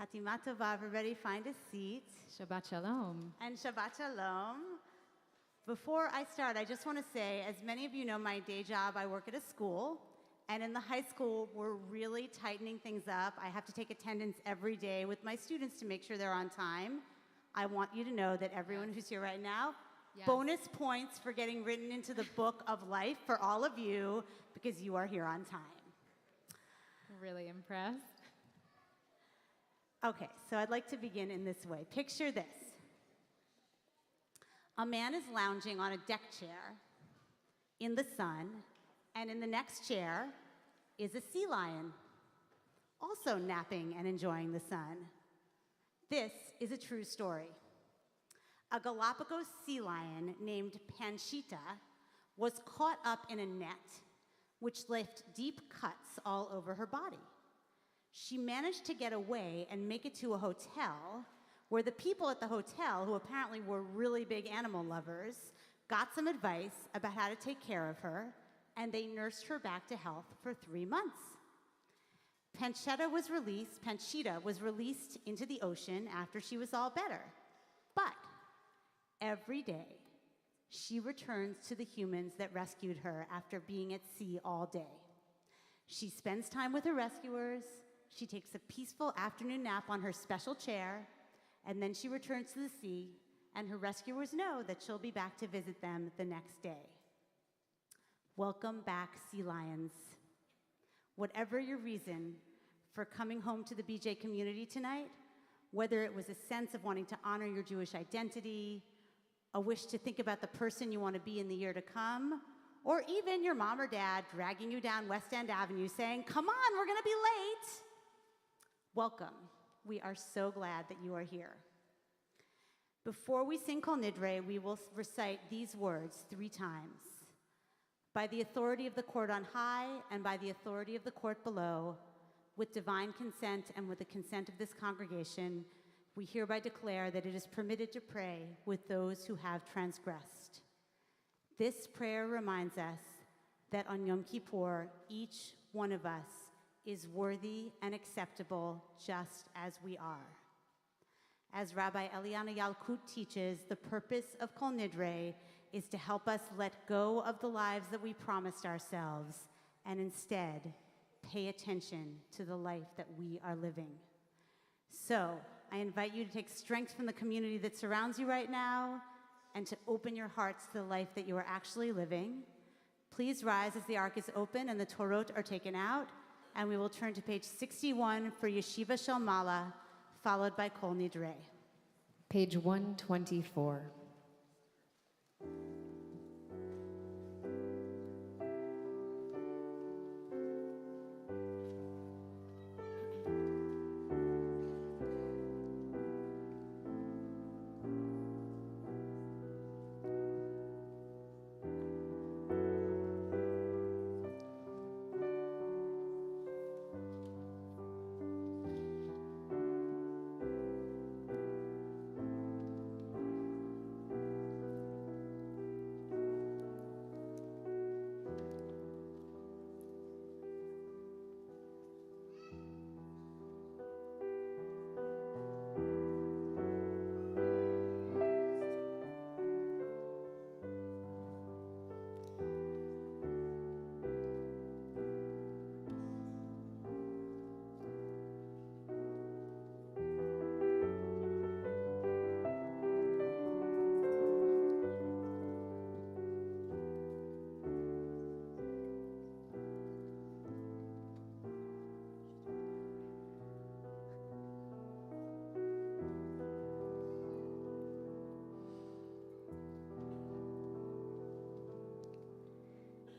Hatima Tova, everybody find a seat. Shabbat Shalom. And Shabbat Shalom. Before I start, I just want to say, as many of you know my day job, I work at a school. And in the high school, we're really tightening things up. I have to take attendance every day with my students to make sure they're on time. I want you to know that everyone who's here right now, bonus points for getting written into the book of life for all of you, because you are here on time. Really impressed. Okay, so I'd like to begin in this way. Picture this. A man is lounging on a deck chair in the sun, and in the next chair is a sea lion, also napping and enjoying the sun. This is a true story. A Galapagos sea lion named Panchita was caught up in a net which left deep cuts all over her body. She managed to get away and make it to a hotel where the people at the hotel, who apparently were really big animal lovers, got some advice about how to take care of her, and they nursed her back to health for 3 months. Panchita was released into the ocean after she was all better. But every day, she returns to the humans that rescued her after being at sea all day. She spends time with her rescuers, she takes a peaceful afternoon nap on her special chair, and then she returns to the sea, and her rescuers know that she'll be back to visit them the next day. Welcome back, sea lions. Whatever your reason for coming home to the BJ community tonight, whether it was a sense of wanting to honor your Jewish identity, a wish to think about the person you want to be in the year to come, or even your mom or dad dragging you down West End Avenue saying, "Come on, we're going to be late." Welcome. We are so glad that you are here. Before we sing Kol Nidre, we will recite these words 3 times. By the authority of the court on high and by the authority of the court below, with divine consent and with the consent of this congregation, we hereby declare that it is permitted to pray with those who have transgressed. This prayer reminds us that on Yom Kippur, each one of us is worthy and acceptable just as we are. As Rabbi Eliana Yalkut teaches, the purpose of Kol Nidre is to help us let go of the lives that we promised ourselves and instead pay attention to the life that we are living. So, I invite you to take strength from the community that surrounds you right now and to open your hearts to the life that you are actually living. Please rise as the ark is open and the Torot are taken out, and we will turn to page 61 for Yeshiva Shel Mala, followed by Kol Nidre. Page 124.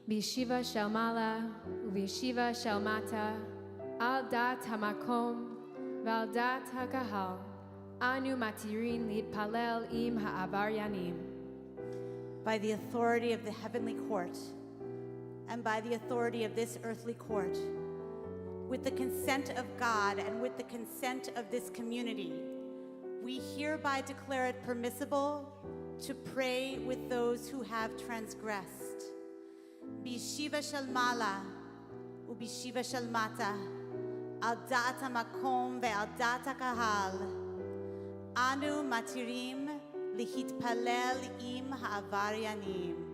B'yeshiva shel mala u'b'yeshiva shel mata, al dat hamakom v'al dat hakahal, anu matirin lidpalel im ha'avaryanim. By the authority of the heavenly court and by the authority of this earthly court, with the consent of God and with the consent of this community, we hereby declare it permissible to pray with those who have transgressed. B'yeshiva shel mala u'b'yeshiva shel mata, על דעת המקום ועל דעת הקהל, אנו מתירים להתפלל עם העבריינים.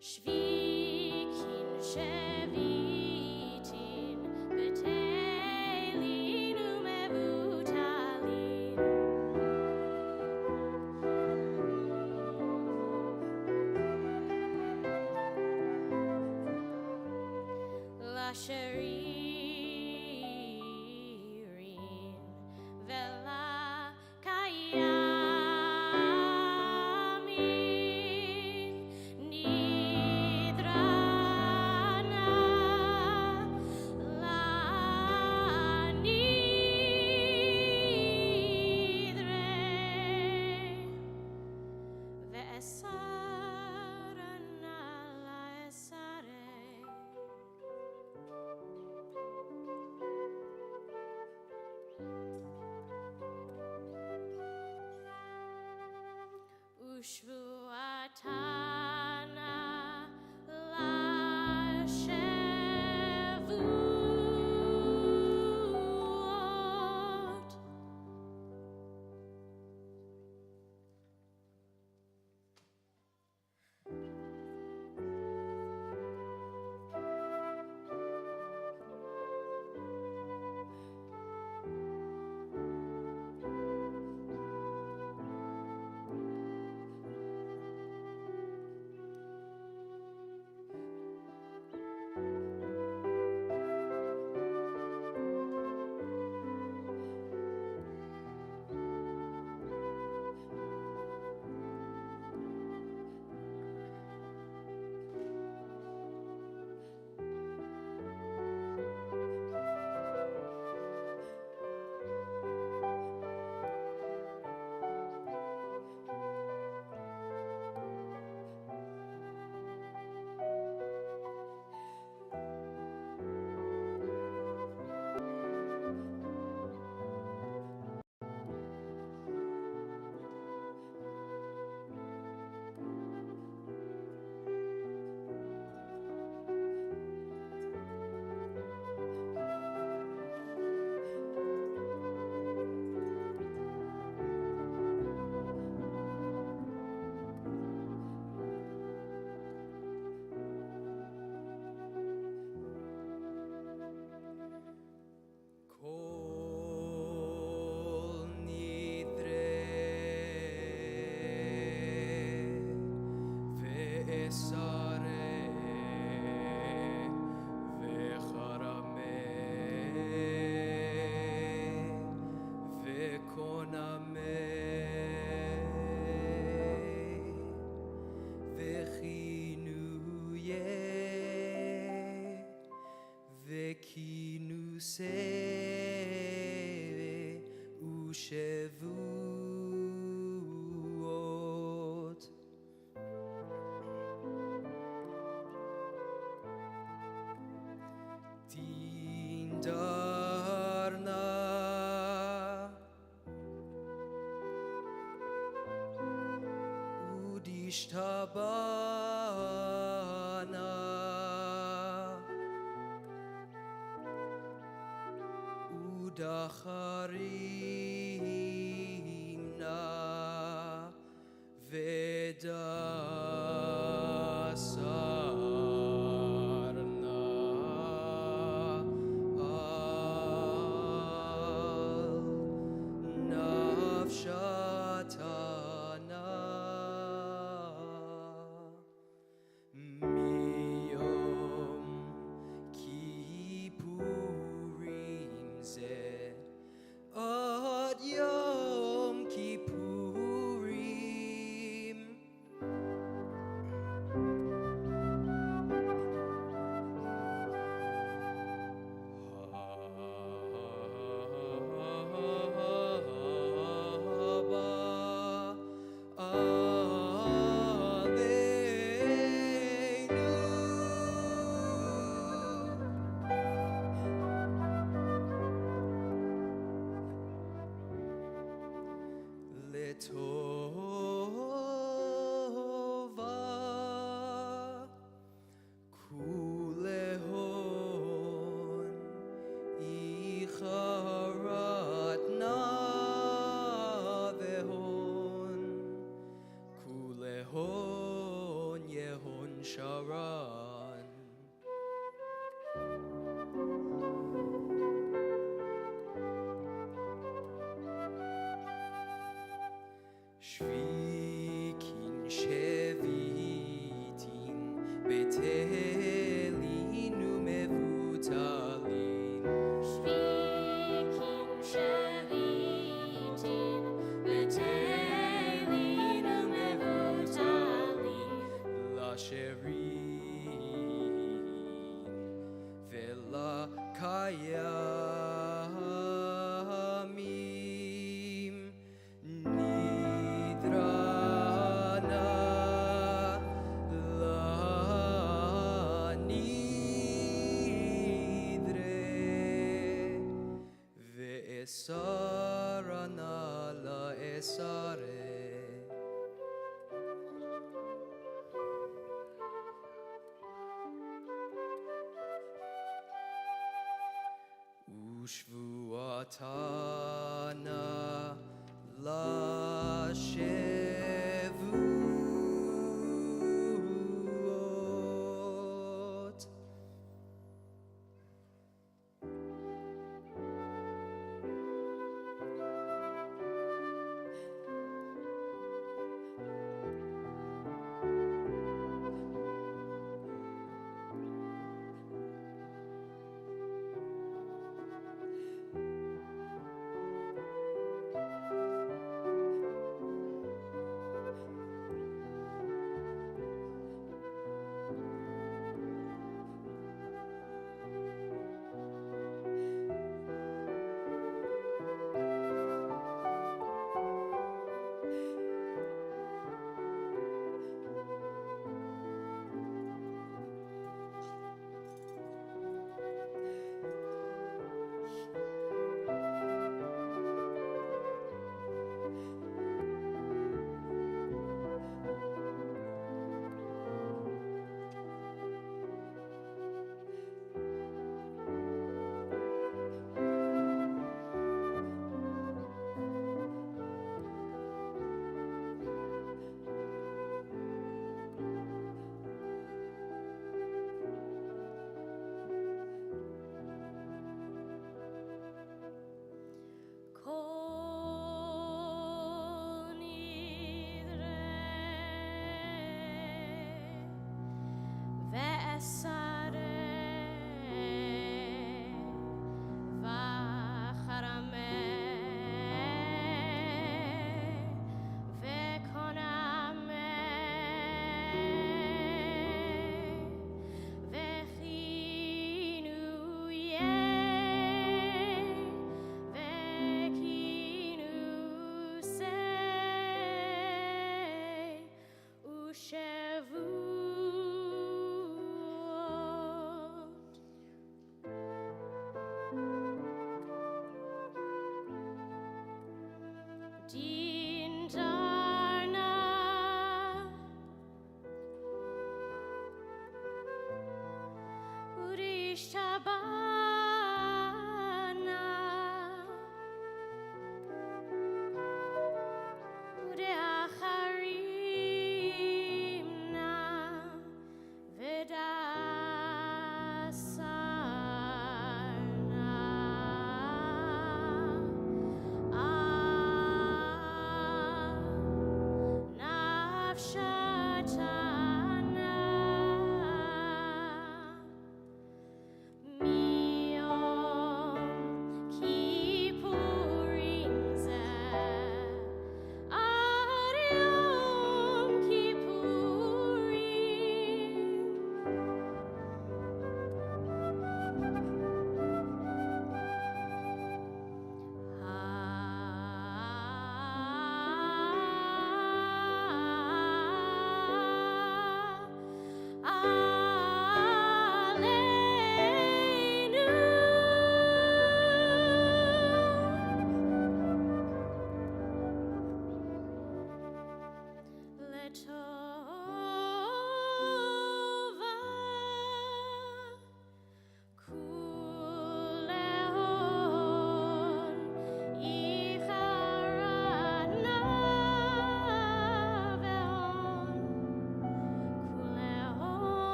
שוויקים שביטים בטלים ומבוטלים לשרירים ולקיימים נדרנה לנדרה ואסרנה לאסרה וכינוסי ושבועות. תנדרנה ודשתבנה ודחרימנה ודסרנה על נפשתנה מיום כיפורים זה עד יום כיפורים. הבא עלינו לטובה כולהון איחרתנה והון כולהון יהון שרן. שוויקין שביטין בטלין ומבוטלין. שוויקים שביטים בטלים ומבוטלים. לשרין ולקיימים נדרנה לנדרה ואסרנה לאסרה. ושבועתנה לשבועות.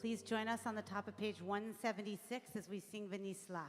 Please join us on the top of page 176 as we sing V'nislach.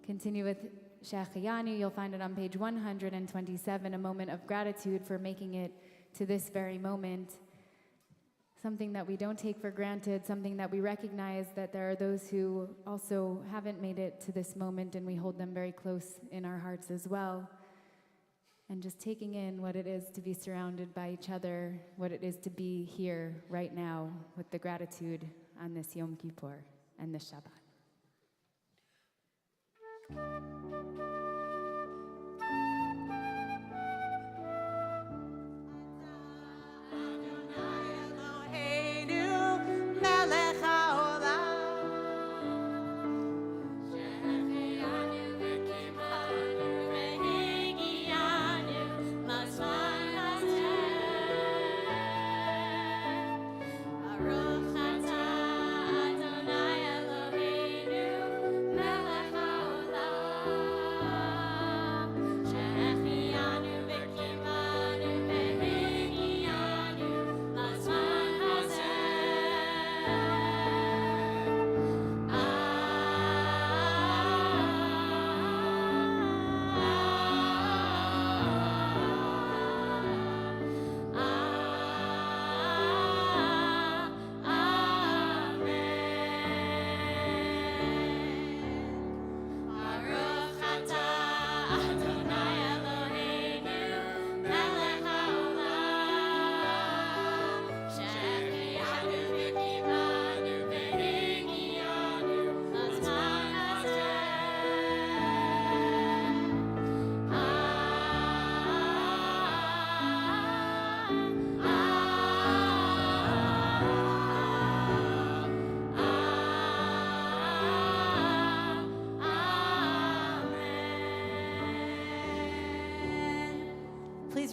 Continue with Shechayanu. You'll find it on page 127, a moment of gratitude for making it to this very moment. Something that we don't take for granted, something that we recognize that there are those who also haven't made it to this moment, and we hold them very close in our hearts as well. And just taking in what it is to be surrounded by each other, what it is to be here right now with the gratitude on this Yom Kippur and this Shabbat.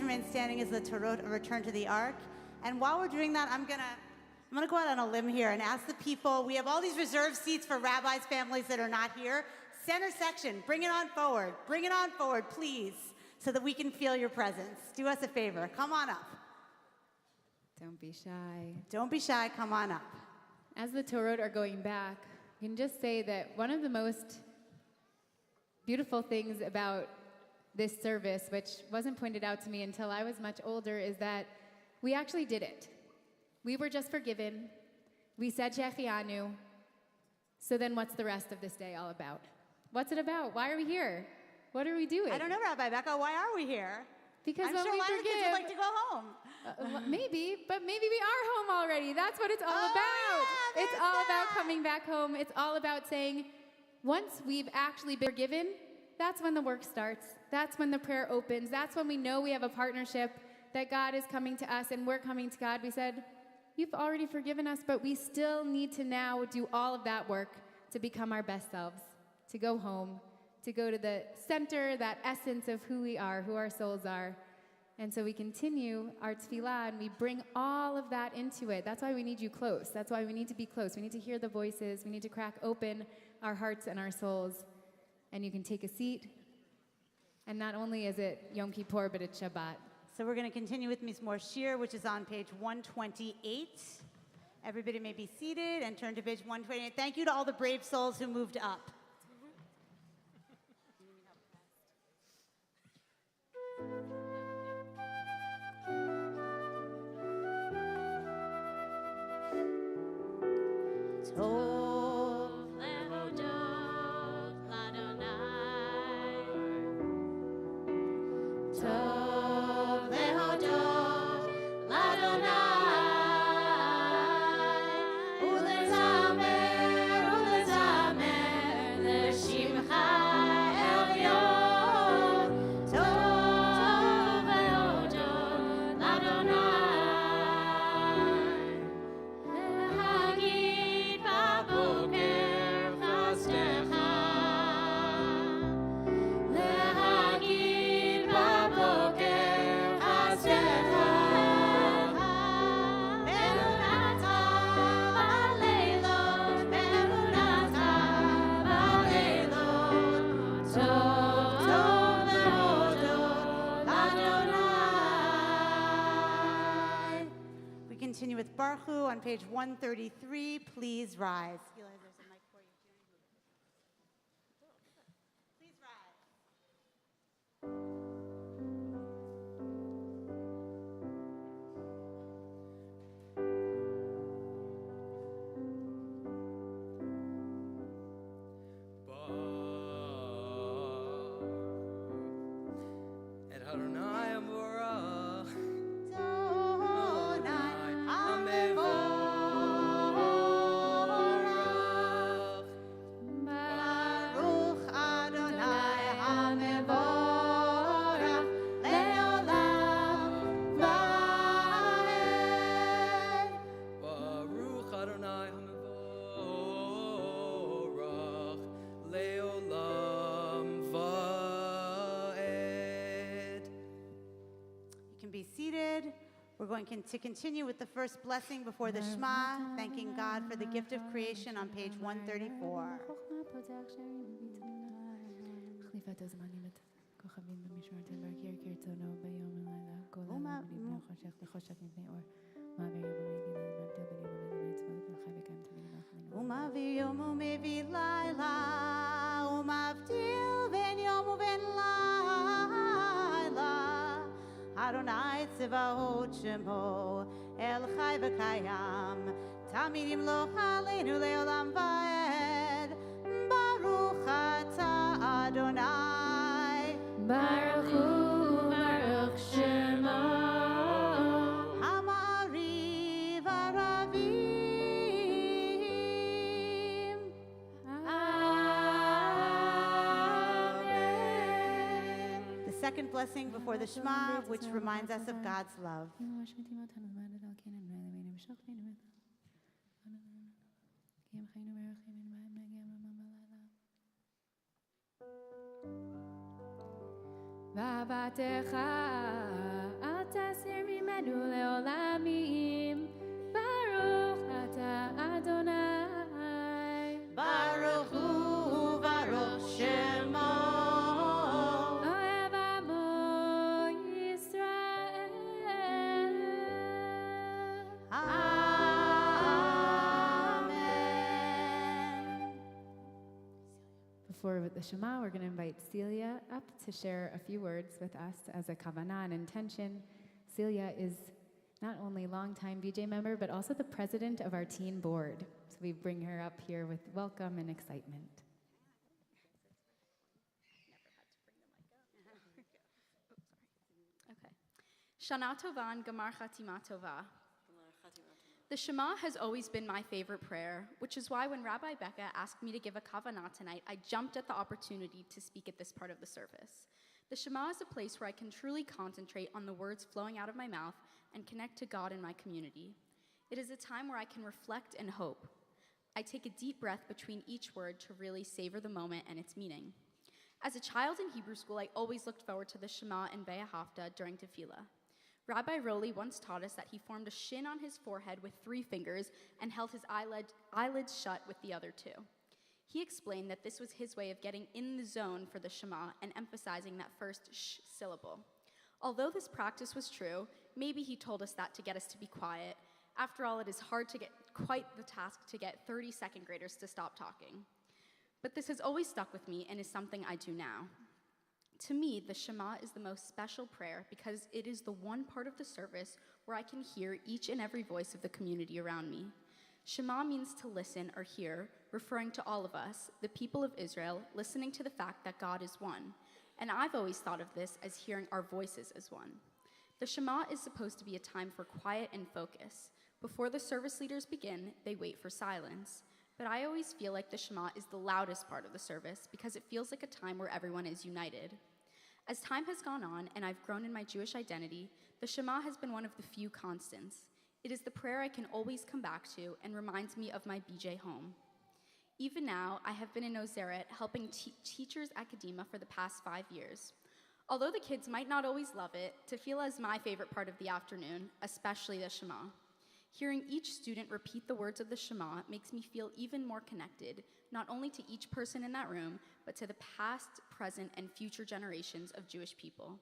remain standing as the Torot return to the ark. And while we're doing that, I'm gonna go out on a limb here and ask the people. We have all these reserved seats for rabbis' families that are not here. Center section, bring it on forward. Bring it on forward, please, so that we can feel your presence. Do us a favor. Come on up. Don't be shy. Don't be shy. Come on up. As the Torot are going back, you can just say that one of the most beautiful things about this service, which wasn't pointed out to me until I was much older, is that we actually did it. We were just forgiven. We said Shechianu. So then what's the rest of this day all about? What's it about? Why are we here? What are we doing? I don't know, Rabbi Becca. Why are we here? Because I'm when sure we a lot of kids would forgive, like to go home. Maybe, but maybe we are home already. That's what it's all about. Yeah, It's there's all about that. coming back home. It's all about saying, once we've actually been forgiven, that's when the work starts. That's when the prayer opens. That's when we know we have a partnership, that God is coming to us and we're coming to God. We said, you've already forgiven us, but we still need to now do all of that work to become our best selves, to go home, to go to the center, that essence of who we are, who our souls are. And so we continue our tefillah and we bring all of that into it. That's why we need you close. That's why we need to be close. We need to hear the voices. We need to crack open our hearts and our souls. And you can take a seat. And not only is it Yom Kippur, but it's Shabbat. So we're going to continue with Mizmor Shir, which is on page 128. Everybody may be seated and turn to page 128. Thank you to all the brave souls who moved up. Tov lehodot l'Adonai. Tov lehodot l'Adonai. Ulezamer, ulezamer l'shimcha elyon. Tov lehodot l'Adonai. Lehagid baboker chastecha. Lehagid baboker chastecha. Be'unata ba'leilot, be'unata ba'leilot. Tov, tov lehodot l'Adonai. We continue with Baruch Hu on page 133. Please rise. Eli, there's a mic for you. Please rise. Et Adonai Amorah. Adonai Hamevorach. Baruch Adonai HaMevorach Le'olam Va'ed. Baruch Adonai Hamevorach. Leolam Va'ed. You can be seated. We're going to continue with the first blessing before the Shema, thanking God for the gift of creation on page 134. ומעביר יום ומביא לילה, ומבדיל בין יום ובין לילה. אדוני צבאות שמו, אל חי וקיים, תמיד ימלוך עלינו לעולם ועד. ברוך אתה אדוני, Baruch Hu, Baruch Shemo. המעריב ערבים. Amen. The second blessing before the Shema, which reminds us of God's love. ואהבתך tasir mimenu leolamim. Baruch ata Adonai. Baruch Hu, Baruch Shemo. Ohev Amo Yisrael. Amen. Before the Shema, we're going to invite Celia up to share a few words with us as a kavanah and intention. Celia is not only longtime BJ member, but also the president of our teen board. So we bring her up here with welcome and excitement. Okay. Shana Tova and Gamar Chatima Tova. The Shema has always been my favorite prayer, which is why when Rabbi Becca asked me to give a kavanah tonight, I jumped at the opportunity to speak at this part of the service. The Shema is a place where I can truly concentrate on the words flowing out of my mouth and connect to God and my community. It is a time where I can reflect and hope. I take a deep breath between each word to really savor the moment and its meaning. As a child in Hebrew school, I always looked forward to the Shema and Be'ahavta during tefillah. Rabbi Roli once taught us that he formed a shin on his forehead with 3 fingers and held his eyelids shut with the other 2. He explained that this was his way of getting in the zone for the Shema and emphasizing that first sh syllable. Although this practice was true, maybe he told us that to get us to be quiet. After all, it is quite the task to get 30 second graders to stop talking. But this has always stuck with me and is something I do now. To me, the Shema is the most special prayer because it is the one part of the service where I can hear each and every voice of the community around me. Shema means to listen or hear, referring to all of us, the people of Israel, listening to the fact that God is one. And I've always thought of this as hearing our voices as one. The Shema is supposed to be a time for quiet and focus. Before the service leaders begin, they wait for silence. But I always feel like the Shema is the loudest part of the service because it feels like a time where everyone is united. As time has gone on and I've grown in my Jewish identity, the Shema has been one of the few constants. It is the prayer I can always come back to and reminds me of my BJ home. Even now, I have been in Ozeret helping teachers academia for the past 5 years. Although the kids might not always love it, tefillah is my favorite part of the afternoon, especially the Shema. Hearing each student repeat the words of the Shema makes me feel even more connected, not only to each person in that room, but to the past, present, and future generations of Jewish people.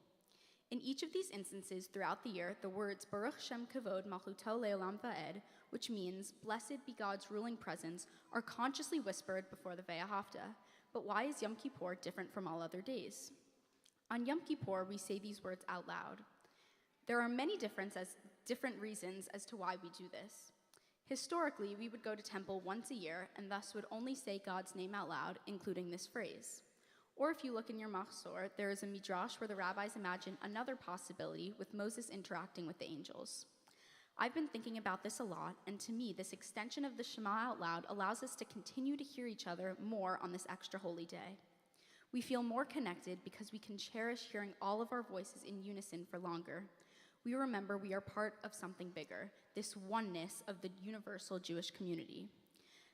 In each of these instances throughout the year, the words Baruch Shem Kavod Malchuto Leolam Va'ed, which means blessed be God's ruling presence, are consciously whispered before the Ve'ahavta. But why is Yom Kippur different from all other days? On Yom Kippur, we say these words out loud. There are many different reasons as to why we do this. Historically, we would go to temple once a year and thus would only say God's name out loud, including this phrase. Or if you look in your Machzor, there is a midrash where the rabbis imagine another possibility with Moses interacting with the angels. I've been thinking about this a lot, and to me, this extension of the Shema out loud allows us to continue to hear each other more on this extra holy day. We feel more connected because we can cherish hearing all of our voices in unison for longer. We remember we are part of something bigger, this oneness of the universal Jewish community.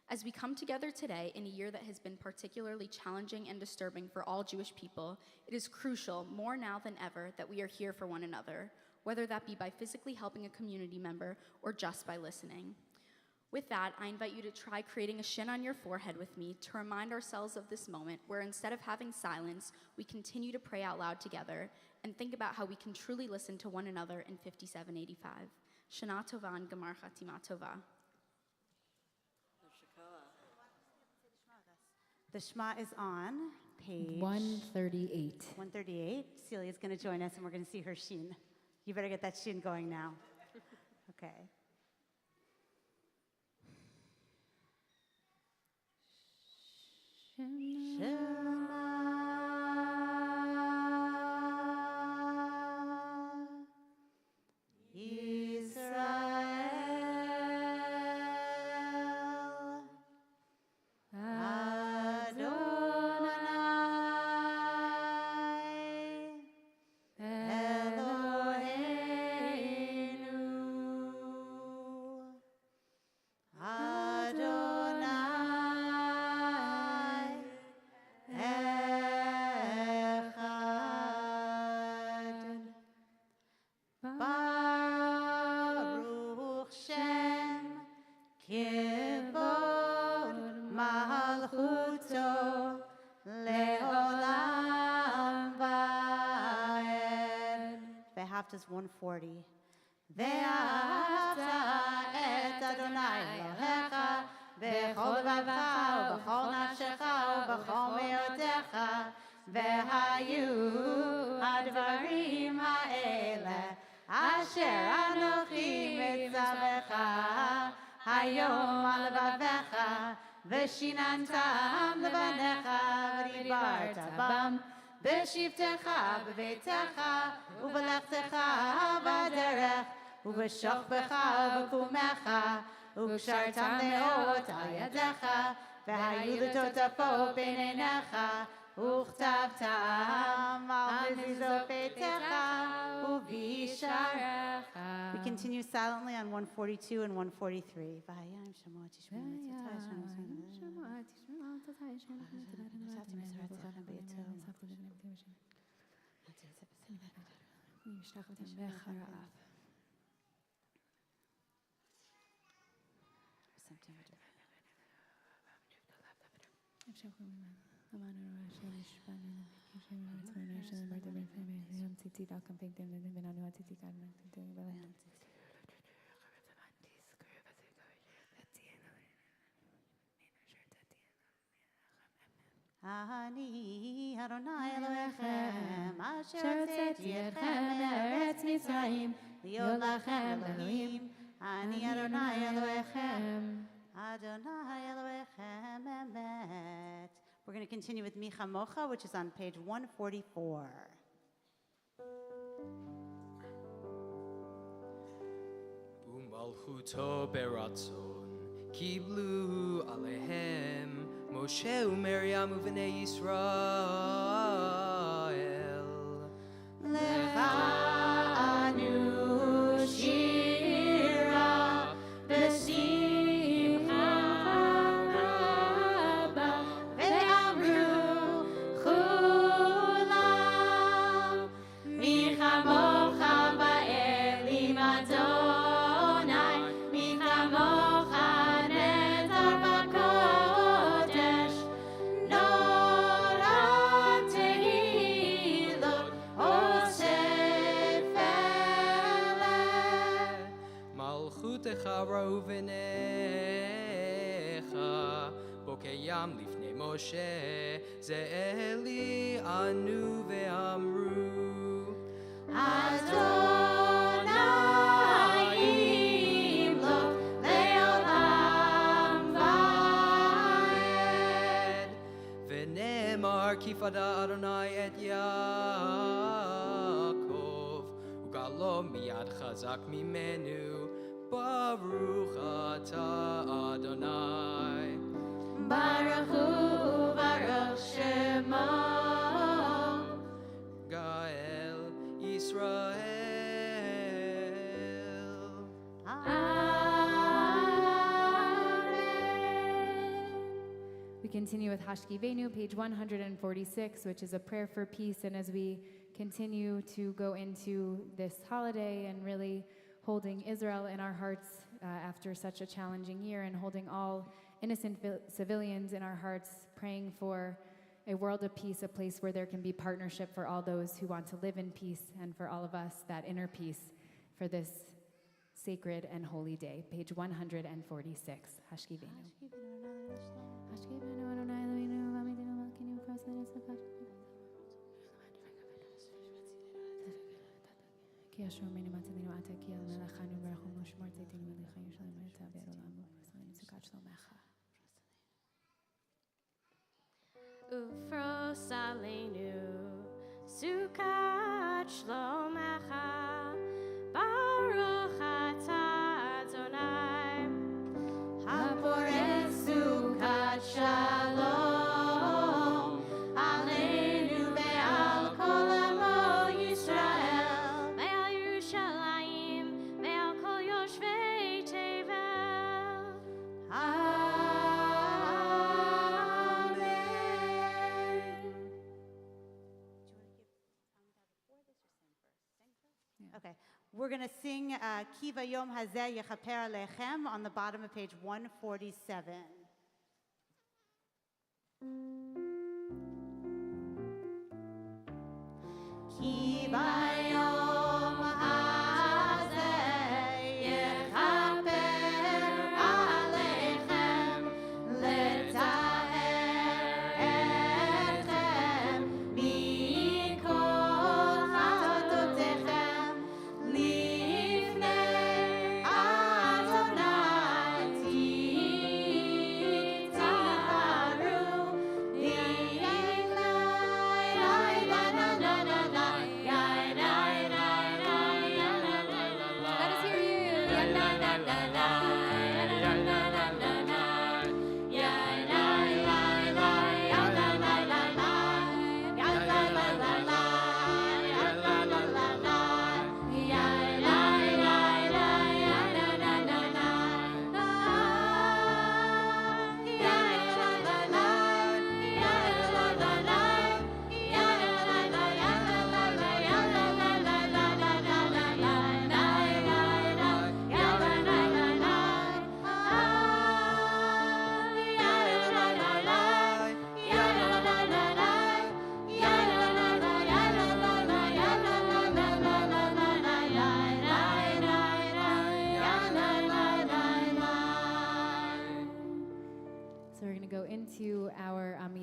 As we come together today in a year that has been particularly challenging and disturbing for all Jewish people, it is crucial, more now than ever, that we are here for one another, whether that be by physically helping a community member or just by listening. With that, I invite you to try creating a shin on your forehead with me to remind ourselves of this moment where instead of having silence, we continue to pray out loud together and think about how we can truly listen to one another in 5785. Shana Tova and Gamar Chatima Tova. The Shema is on page 138. 138. Celia's going to join us, and we're going to see her shin. You better get that shin going now. Okay. half does 140. ואהבת את אדוני אלוהיך בכל לבבך ובכל נפשך ובכל מאודך, והיו הדברים האלה אשר אנוכי מצווך היום על לבביך, ושיננתם לבניך ודיברת בם בשבתך בביתך ובלכתך בדרך ובשוכבך ובקומך, וקשרתם לאות על ידיך, והיו לטוטפות בין עיניך, וכתבתם על מזוזות ביתך ובישעריך. We continue silently on 142 and 143. והים שמוע תשמעו אני אדוני אלוהיכם אשר הוצאתי אתכם מארץ מצרים להיות לכם אלוהים. אני אדוני אלוהיכם Adonai Elohechem Emet. We're going to continue with Micha Mocha, which is on page 144. Umalchuto beratzon kiblu alehem Moshe uMiriam uvnei Yisrael Lecha anu shira b'simcha rabba ve'amru chulam micha mocha ba'elim Adonai micha mocha nedar b'kodesh norat tehilot osef eleh Malchutecha rouvenecha bokeyam lifnei Moshe ze'eli anu ve'amru Adonai imloch le'olam va'ed. V'ne'emar kifada Adonai et Yaakov ugalo miyad chazak mimenu Baruch ata Adonai Baruch hu Baruch Shemo Gael Yisrael. Amen. We continue with Hashkivenu, page 146, which is a prayer for peace. And as we continue to go into this holiday and really holding Israel in our hearts after such a challenging year, and holding all innocent civilians in our hearts, praying for a world of peace, a place where there can be partnership for all those who want to live in peace, and for all of us, that inner peace for this sacred and holy day. Page 146, Hashkivenu. Ufros aleinu sukat shlomecha Baruch atah Adonai Haporech sukat shalom aleinu ve'al kol amo Yisrael. ve'al Yerushalayim ve'al kol yoshvei tevel Okay, we're going to sing Kiva Yom Hazeh Yechaper Alechem on the bottom of page 147. Kiva Yom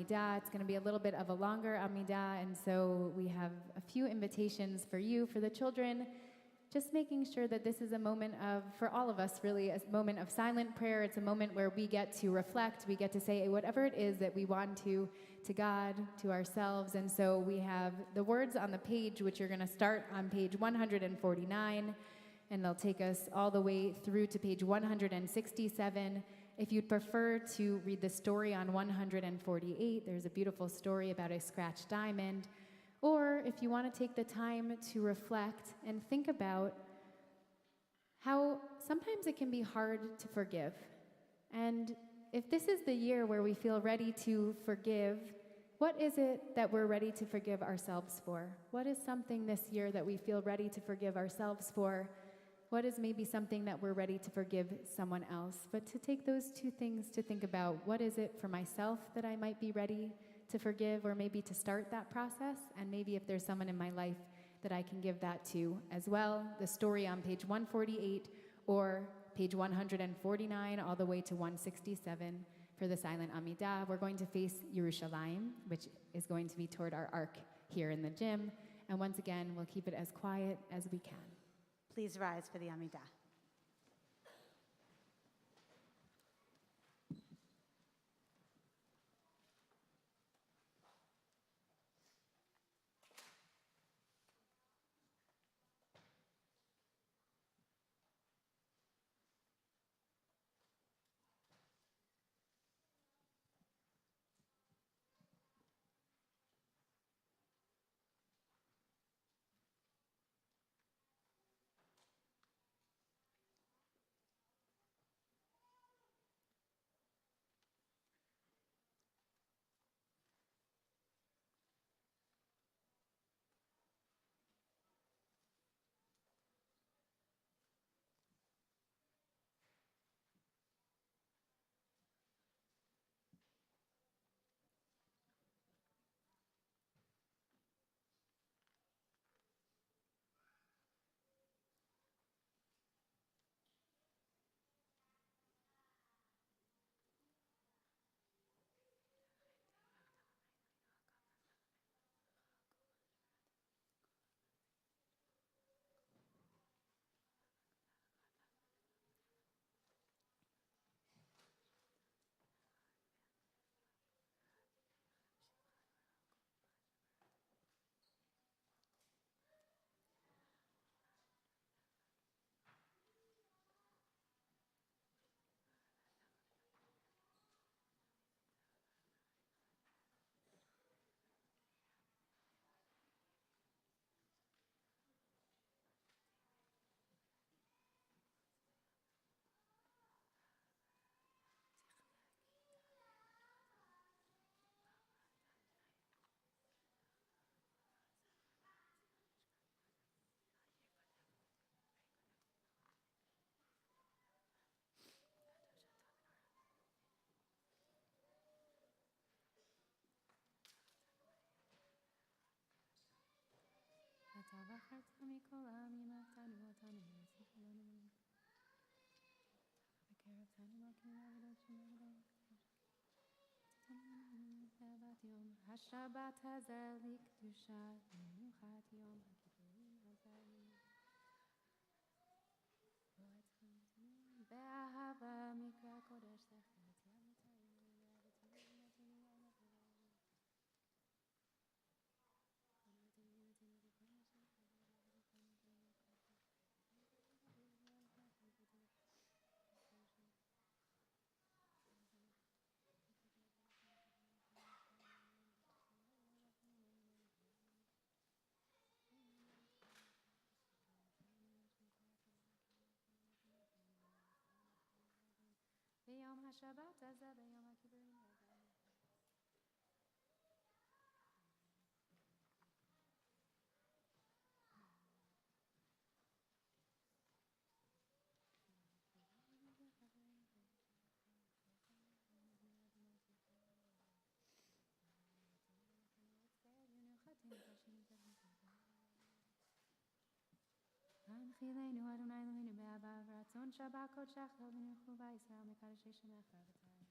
Amidah. It's going to be a little bit of a longer Amidah, and so we have a few invitations for you, for the children, just making sure that this is a moment of, for all of us really, a moment of silent prayer. It's a moment where we get to reflect, we get to say whatever it is that we want to God, to ourselves. And so we have the words on the page, which are going to start on page 149, and they'll take us all the way through to page 167. If you'd prefer to read the story on 148, there's a beautiful story about a scratched diamond. Or if you want to take the time to reflect and think about how sometimes it can be hard to forgive. And if this is the year where we feel ready to forgive, what is it that we're ready to forgive ourselves for? What is something this year that we feel ready to forgive ourselves for? What is maybe something that we're ready to forgive someone else? But to take those two things to think about, what is it for myself that I might be ready to forgive, or maybe to start that process, and maybe if there's someone in my life that I can give that to as well. The story on page 148 or page 149 all the way to 167 for the silent Amidah. We're going to face Yerushalayim, which is going to be toward our ark here in the gym. And once again, we'll keep it as quiet as we can. Please rise for the Amidah. השבת הזה לקדושה, מנוחת יום הכיפורים הזה. באהבה מקרא קודש תחת ביום השבת הזה, ביום הכיפורים הזה. הנחילנו אדוני אלוהינו באהבה ורצון שבת קודשך טוב ונלכו בישראל מקדשי שמך ותהיו.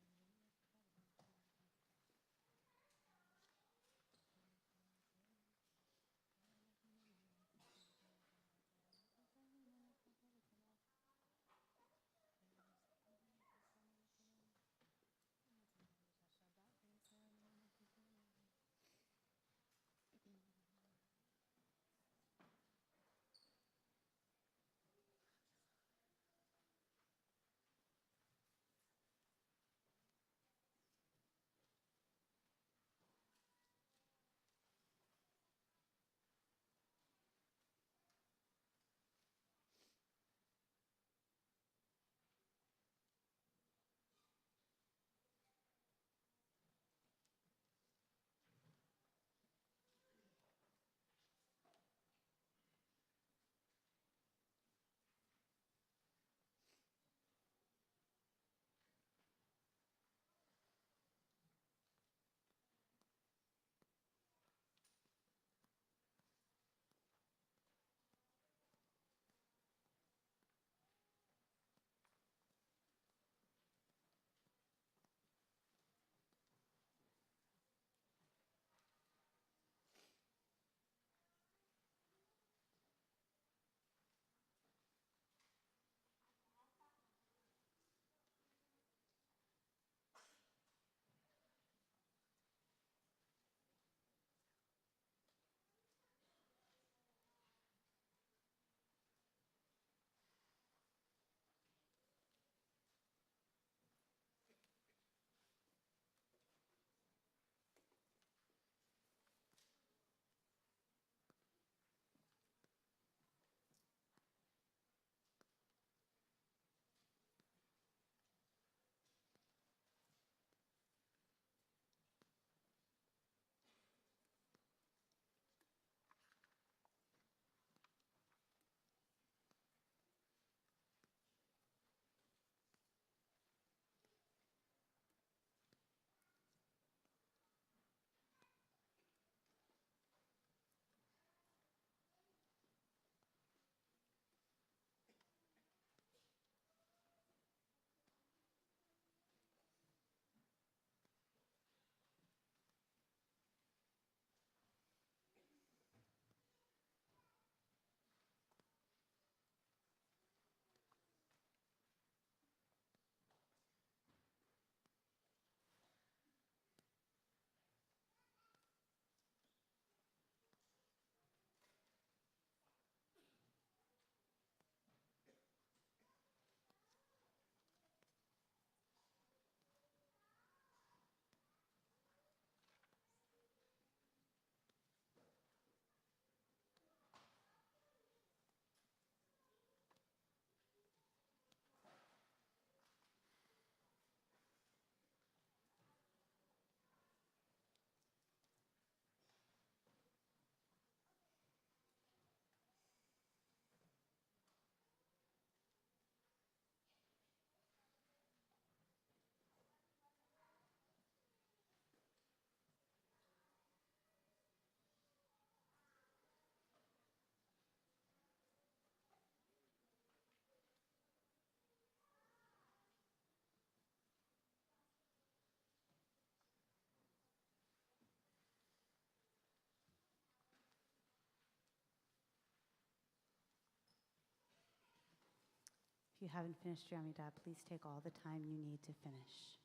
you haven't finished your Amidah, please take all the time you need to finish.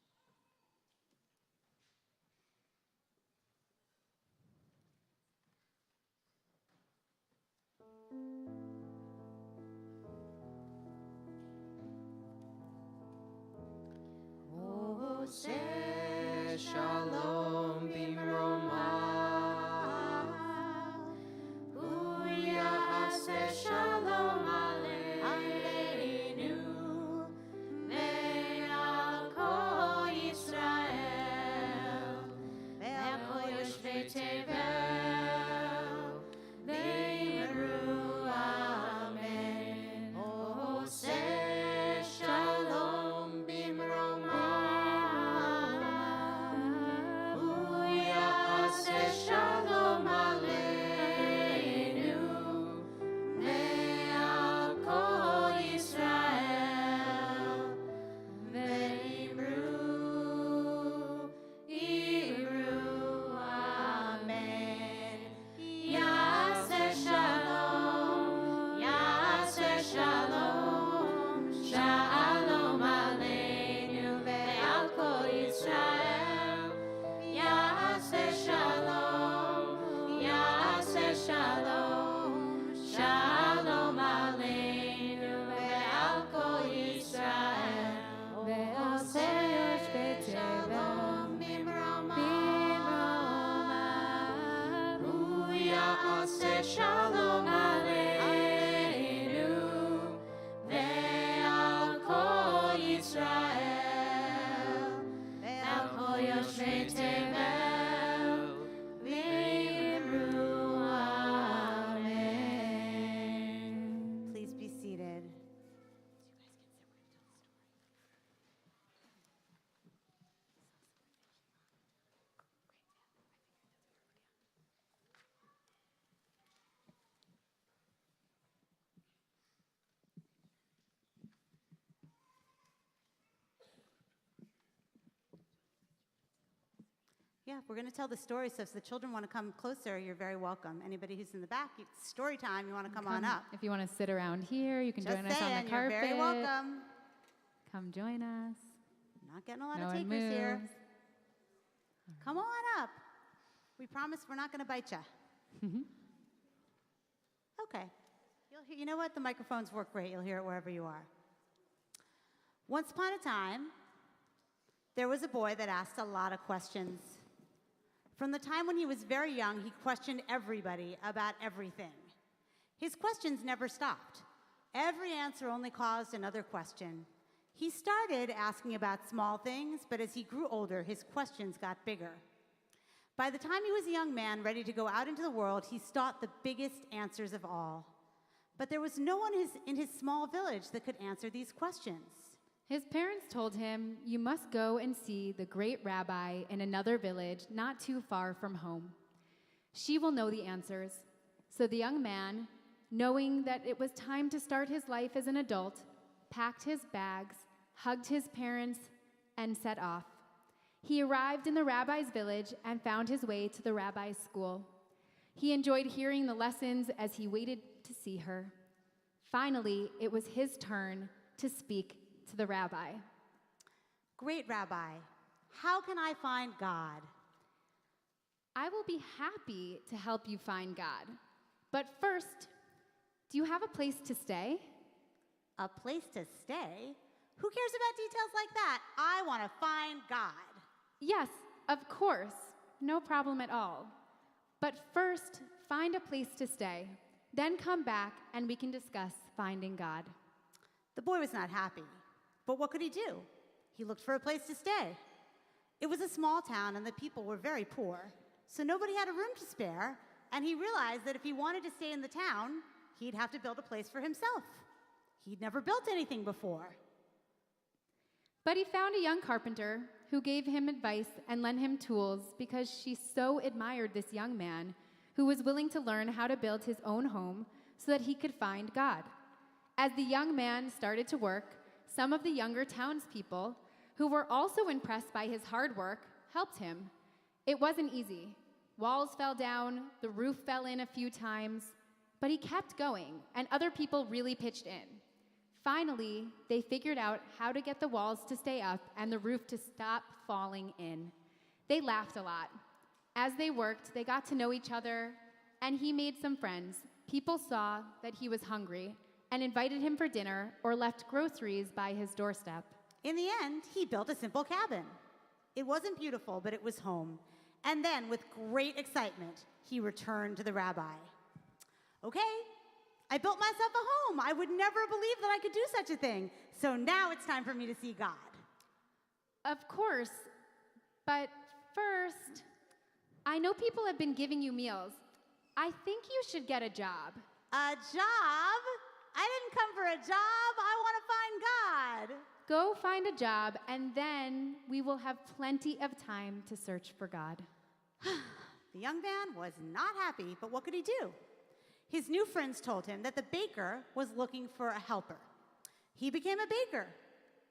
Shalom bimroma. Shalom aleinu ve'al kol Yisrael ve'al kol yoshvei tevel ve'imru amen. Oseh shalom bimroma hu ya'aseh shalom aleinu ve'al kol Yisrael ve'imru amen. Ya'aseh shalom shalom aleinu ve'al kol Yisrael. Ya'aseh shalom shalom aleinu ve'al kol Yisrael. Ve'oseh yoshvei tevel bimroma hu ya'aseh shalom aleinu ve'al kol Yisrael ve'al kol yoshvei tevel v'imru amen. Please be seated. Yeah, we're going to tell the story, so if the children want to come closer, you're very welcome. Anybody who's in the back, it's story time, you want to come on up. If you want to sit around here, you can Just join us on saying, the you're carpet. very welcome. Come join us. Not getting a lot No of one takers here. moves. Come on up. We promise we're not going to bite you. Okay. You know what? The microphones work great. You'll hear it wherever you are. Once upon a time, there was a boy that asked a lot of questions. From the time when he was very young, he questioned everybody about everything. His questions never stopped. Every answer only caused another question. He started asking about small things, but as he grew older, his questions got bigger. By the time he was a young man ready to go out into the world, he sought the biggest answers of all. But there was no one in his small village that could answer these questions. His parents told him, "You must go and see the great rabbi in another village not too far from home. She will know the answers." So the young man, knowing that it was time to start his life as an adult, packed his bags, hugged his parents, and set off. He arrived in the rabbi's village and found his way to the rabbi's school. He enjoyed hearing the lessons as he waited to see her. Finally, it was his turn to speak to the rabbi. Great Rabbi, how can I find God? I will be happy to help you find God. But first, do you have a place to stay? A place to stay? Who cares about details like that? I want to find God. Yes, of course. No problem at all. But first, find a place to stay. Then come back and we can discuss finding God. The boy was not happy. But what could he do? He looked for a place to stay. It was a small town and the people were very poor, so nobody had a room to spare, and he realized that if he wanted to stay in the town, he'd have to build a place for himself. He'd never built anything before. But he found a young carpenter who gave him advice and lent him tools because she so admired this young man who was willing to learn how to build his own home so that he could find God. As the young man started to work, some of the younger townspeople, who were also impressed by his hard work, helped him. It wasn't easy. Walls fell down, the roof fell in a few times, but he kept going, and other people really pitched in. Finally, they figured out how to get the walls to stay up and the roof to stop falling in. They laughed a lot. As they worked, they got to know each other, and he made some friends. People saw that he was hungry and invited him for dinner or left groceries by his doorstep. In the end, he built a simple cabin. It wasn't beautiful, but it was home. And then, with great excitement, he returned to the rabbi. Okay, I built myself a home. I would never believe that I could do such a thing. So now it's time for me to see God. Of course, but first, I know people have been giving you meals. I think you should get a job. A job? I didn't come for a job. I want to find God. Go find a job, and then we will have plenty of time to search for God. The young man was not happy, but what could he do? His new friends told him that the baker was looking for a helper. He became a baker.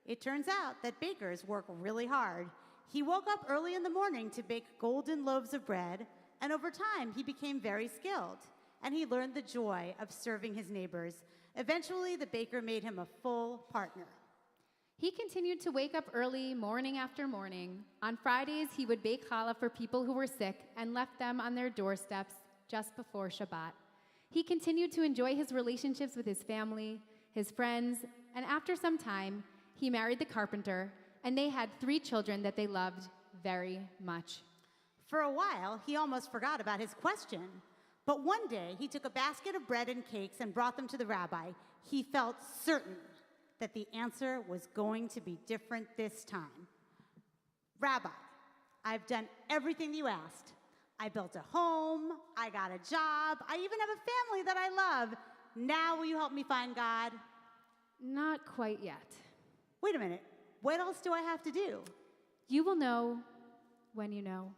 It turns out that bakers work really hard. He woke up early in the morning to bake golden loaves of bread, and over time he became very skilled, and he learned the joy of serving his neighbors. Eventually, the baker made him a full partner. He continued to wake up early, morning after morning. On Fridays, he would bake challah for people who were sick and left them on their doorsteps just before Shabbat. He continued to enjoy his relationships with his family, his friends, and after some time, he married the carpenter, and they had 3 children that they loved very much. For a while, he almost forgot about his question. But one day, he took a basket of bread and cakes and brought them to the rabbi. He felt certain that the answer was going to be different this time. Rabbi, I've done everything you asked. I built a home, I got a job, I even have a family that I love. Now will you help me find God? Not quite yet. Wait a minute, what else do I have to do? You will know when you know.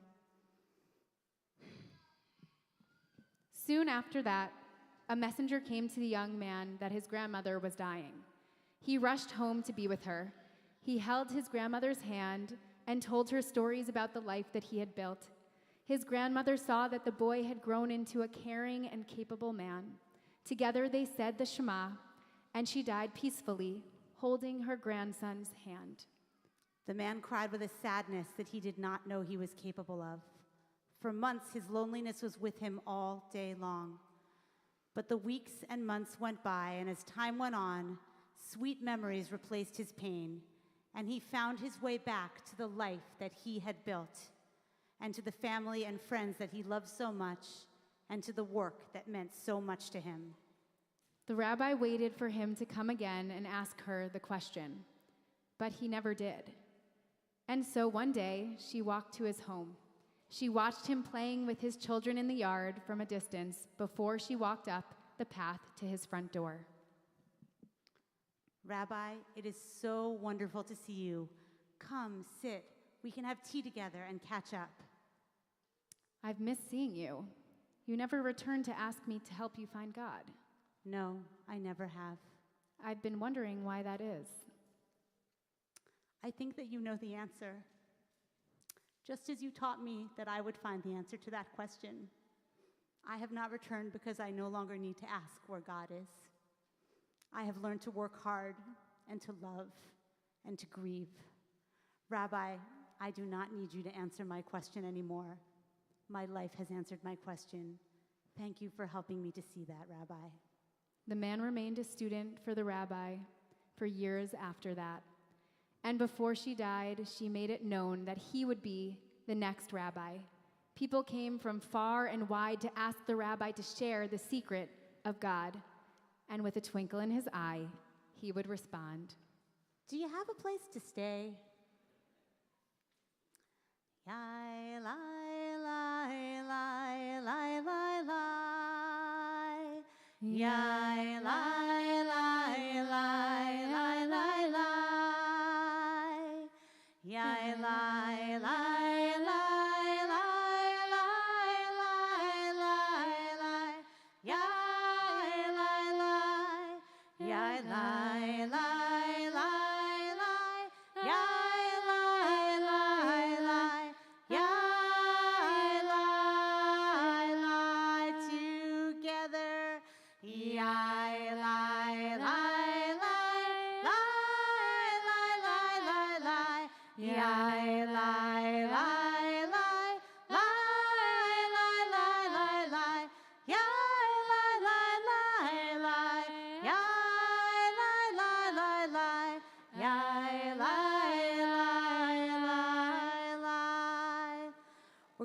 Soon after that, a messenger came to the young man that his grandmother was dying. He rushed home to be with her. He held his grandmother's hand and told her stories about the life that he had built. His grandmother saw that the boy had grown into a caring and capable man. Together they said the Shema, and she died peacefully, holding her grandson's hand. The man cried with a sadness that he did not know he was capable of. For months, his loneliness was with him all day long. But the weeks and months went by, and as time went on, sweet memories replaced his pain, and he found his way back to the life that he had built, and to the family and friends that he loved so much, and to the work that meant so much to him. The rabbi waited for him to come again and ask her the question, but he never did. And so one day, she walked to his home. She watched him playing with his children in the yard from a distance before she walked up the path to his front door. Rabbi, it is so wonderful to see you. Come, sit. We can have tea together and catch up. I've missed seeing you. You never returned to ask me to help you find God. No, I never have. I've been wondering why that is. I think that you know the answer. Just as you taught me that I would find the answer to that question. I have not returned because I no longer need to ask where God is. I have learned to work hard and to love and to grieve. Rabbi, I do not need you to answer my question anymore. My life has answered my question. Thank you for helping me to see that, Rabbi. The man remained a student for the rabbi for years after that. And before she died, she made it known that he would be the next rabbi. People came from far and wide to ask the rabbi to share the secret of God. And with a twinkle in his eye, he would respond, Do you have a place to stay? Yai, lai, lai, lai, lai, lai, lai. Yai, lai, lai, lai, lai, lai, lai. Yai, lai, lai, lai, lai, lai, lai, lai, lai. Yai, lai, lai. Yai, lai, lai, lai, lai. Yai, lai, lai, lai. Yai, lai, lai. Together. Yai, lai, lai, lai,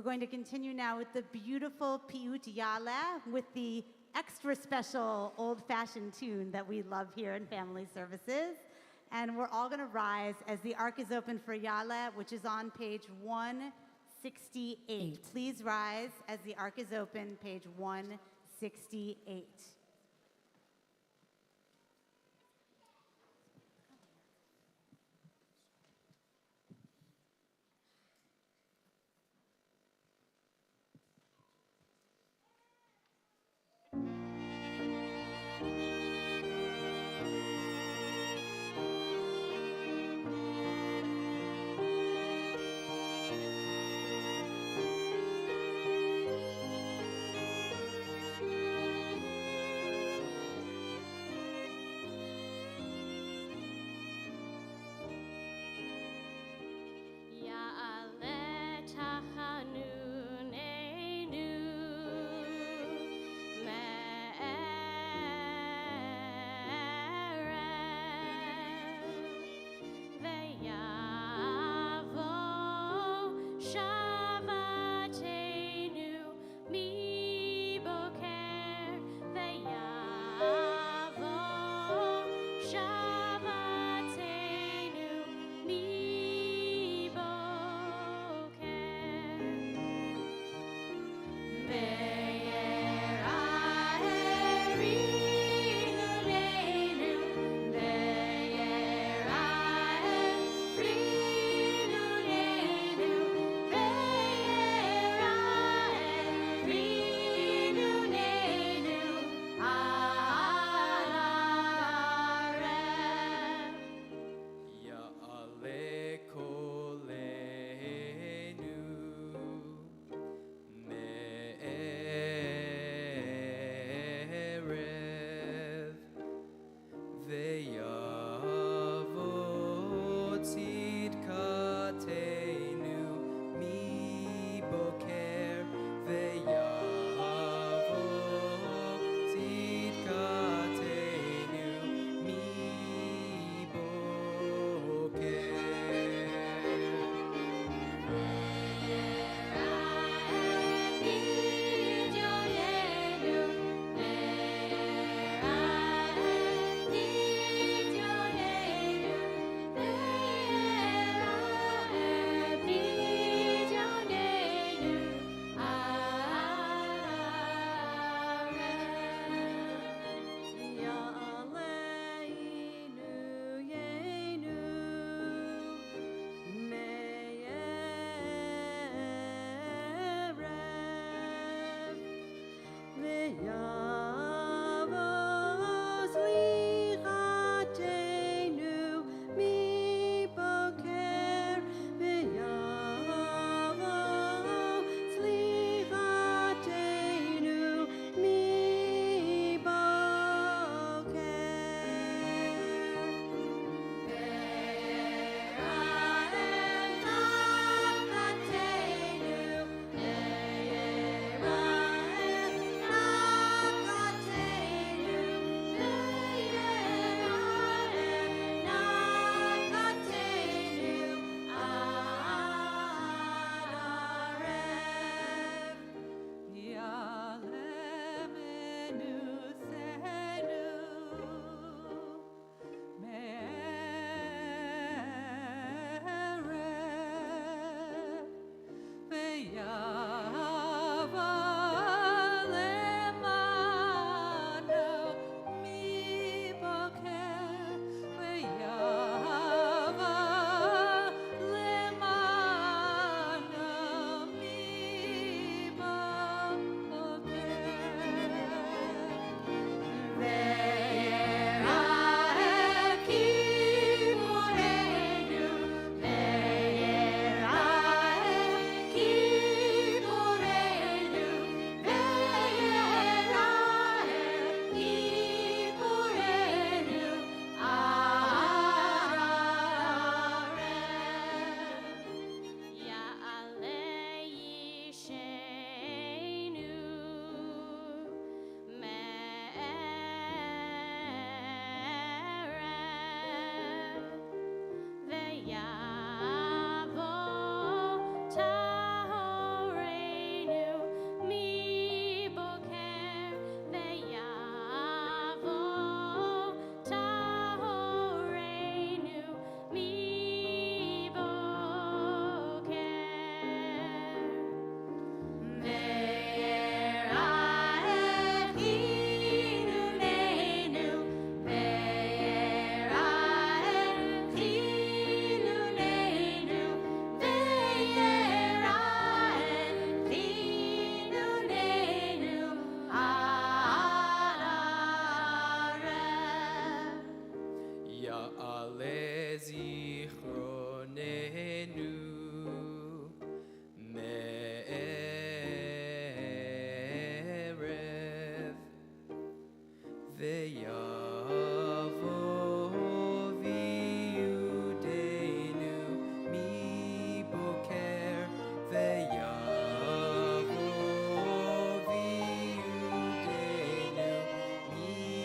going to continue now with the beautiful Piyut Yala with the extra special old-fashioned tune that we love here in family services. And we're all going to rise as the ark is open for Yala, which is on page 168. Please rise as the ark is open, page 168. לזיכרוננו מערב ויבוא ויודנו מבוקר ויבוא ויודנו מבוקר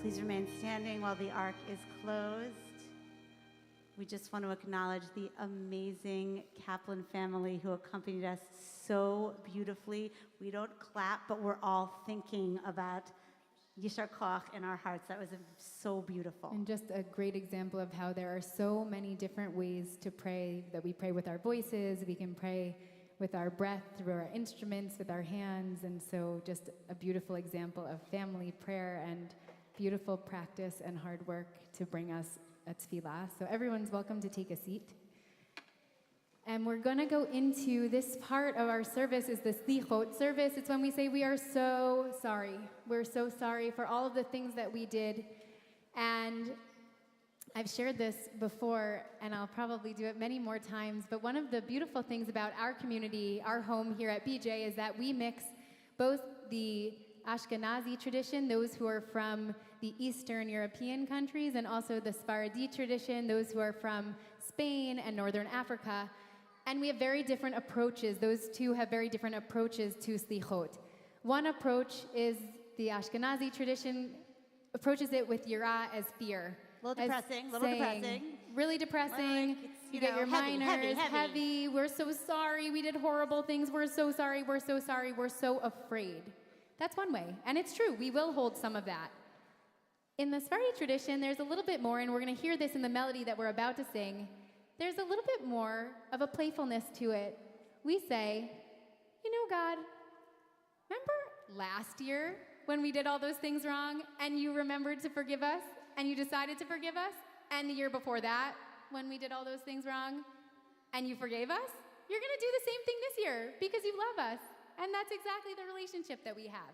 Please remain standing while the ark is closed. We just want to acknowledge the amazing Caplan family who accompanied us so beautifully. We don't clap, but we're all thinking about Yishar Koch in our hearts. That was so beautiful. And just a great example of how there are so many different ways to pray, that we pray with our voices, we can pray with our breath, through our instruments, with our hands, and so just a beautiful example of family prayer and beautiful practice and hard work to bring us a tefillah. So everyone's welcome to take a seat. And we're going to go into this part of our service is the slichot service. It's when we say we are so sorry. We're so sorry for all of the things that we did. And I've shared this before, and I'll probably do it many more times, but one of the beautiful things about our community, our home here at BJ, is that we mix both the Ashkenazi tradition, those who are from the Eastern European countries, and also the Sephardi tradition, those who are from Spain and Northern Africa. And we have very different approaches. Those two have very different approaches to slichot. One approach is the Ashkenazi tradition, approaches it with yirah as fear. A little depressing, Really depressing. You get your minors, heavy. We're so sorry, we did horrible things. We're so sorry, we're so sorry, we're so afraid. That's one way. And it's true, we will hold some of that. In the Sephardi tradition, there's a little bit more, and we're going to hear this in the melody that we're about to sing. There's a little bit more of a playfulness to it. We say, you know, God, remember last year when we did all those things wrong, and you remembered to forgive us, and you decided to forgive us? And the year before that, when we did all those things wrong, and you forgave us? You're going to do the same thing this year, because you love us. And that's exactly the relationship that we have.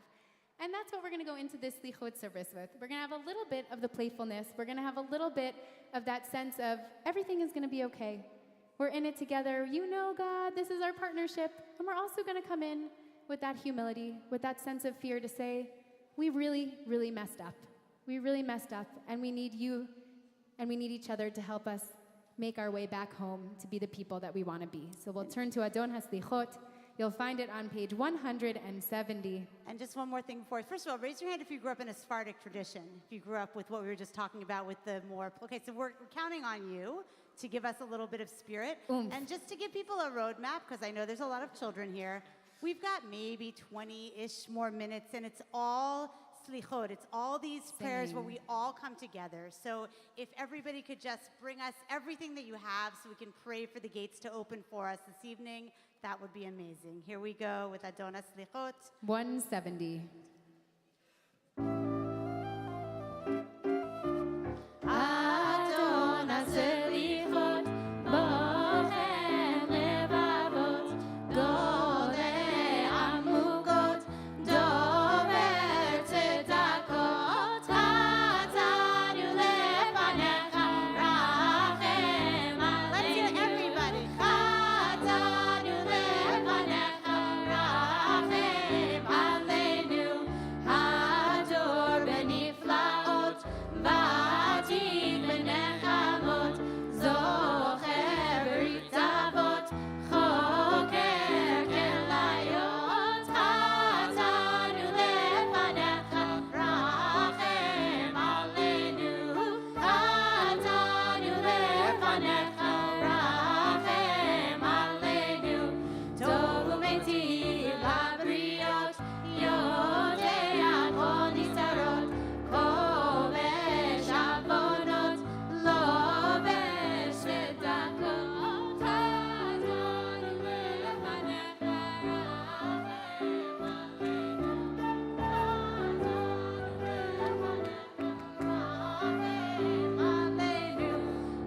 And that's what we're going to go into this slichot service with. We're going to have a little bit of the playfulness. We're going to have a little bit of that sense of everything is going to be okay. We're in it together. You know, God, this is our partnership. And we're also going to come in with that humility, with that sense of fear to say, we really, really messed up. we really messed up, and we need you, and we need each other to help us make our way back home to be the people that we want to be. So we'll turn to Adon HaSlichot. You'll find it on page 170. And just one more thing before. First of all, raise your hand if you grew up in a Sephardic tradition, if you grew up with what we were just talking about with the more... Okay, so we're counting on you to give us a little bit of spirit. Oomph. And just to give people a roadmap, because I know there's a lot of children here, we've got maybe 20-ish more minutes, and it's all slichot. It's all these prayers where we all come together. So if everybody could just bring us everything that you have so we can pray for the gates to open for us this evening, that would be amazing. Here we go with Adon HaSlichot. 170. Adon HaSlichot, bochem levavot, golei amukot, dover tzedakot, hatanu lefanecha, rachem aleinu. Let's hear everybody. Hatanu lefanecha, rachem aleinu, hador beniflaot, v'atik benechamot, zocher brit avot, choker kelayot, hatanu lefanecha, rachem aleinu, hatanu lefanecha, rachem aleinu, tov u'metiv habriot, yodea kol nisarot, kovesh avonot, lovesh tzedakot, hatanu lefanecha, rachem aleinu,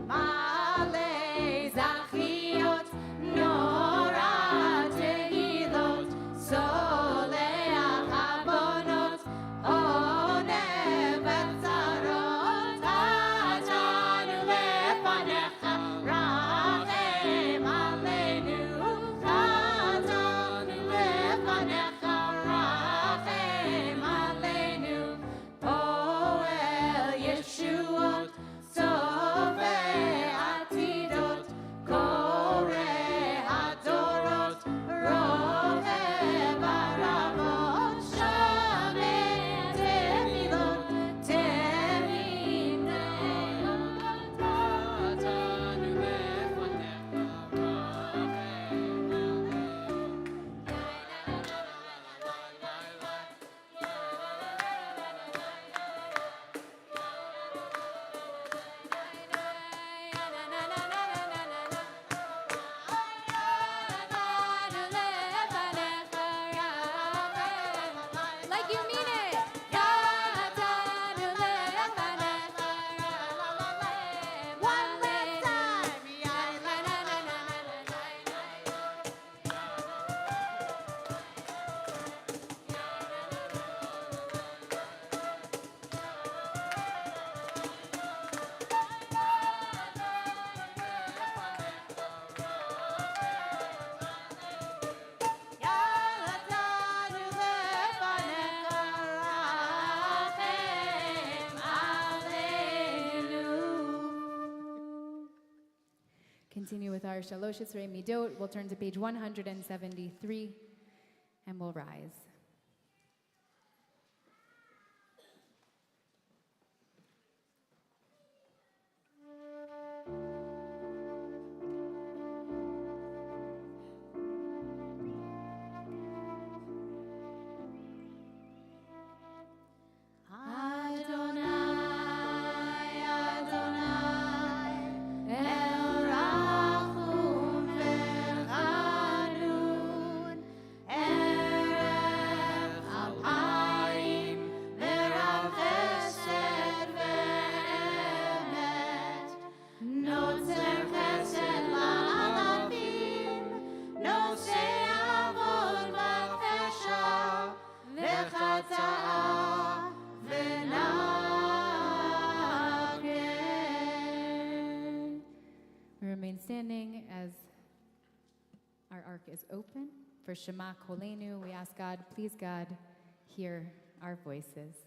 Malei zachiyot, nora tehilot, soleach avonot, onev v'tzarot, hatanu lefanecha, rachem aleinu, hatanu lefanecha, rachem aleinu, poel yeshuot, sofei atidot, korei hadorot, rochev aravot, shamei tefilot, teminot, hatanu lefanecha, Like you mean it. One last time. Hatanu lefanecha, rachem aleinu. Continue with our Shalosh Yitzrei Midot. We'll turn to page 173, and we'll rise. Adonai, Adonai, El Rachum ve'Chanun, Erev Apayim, ve'Rav Chesed ve'Emet, Notzer Chesed la'alafim, Nosei avod v'chesha, ve'chata'ah, ve'nageh. We remain standing as our ark is open. For Shema Kolenu, we ask God, please God, hear our voices.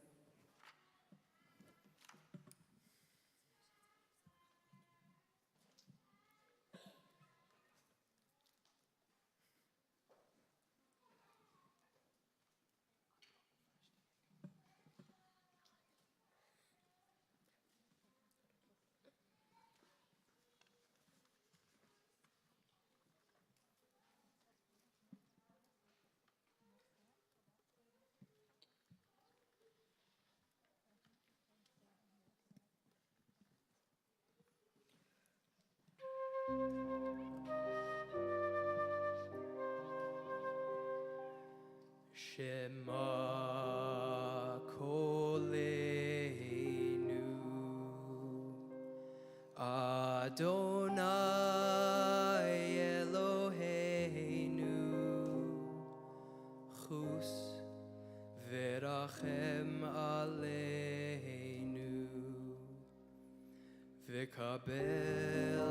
Shema Koleinu Adonai Eloheinu Chus Verachem Aleinu V'kabel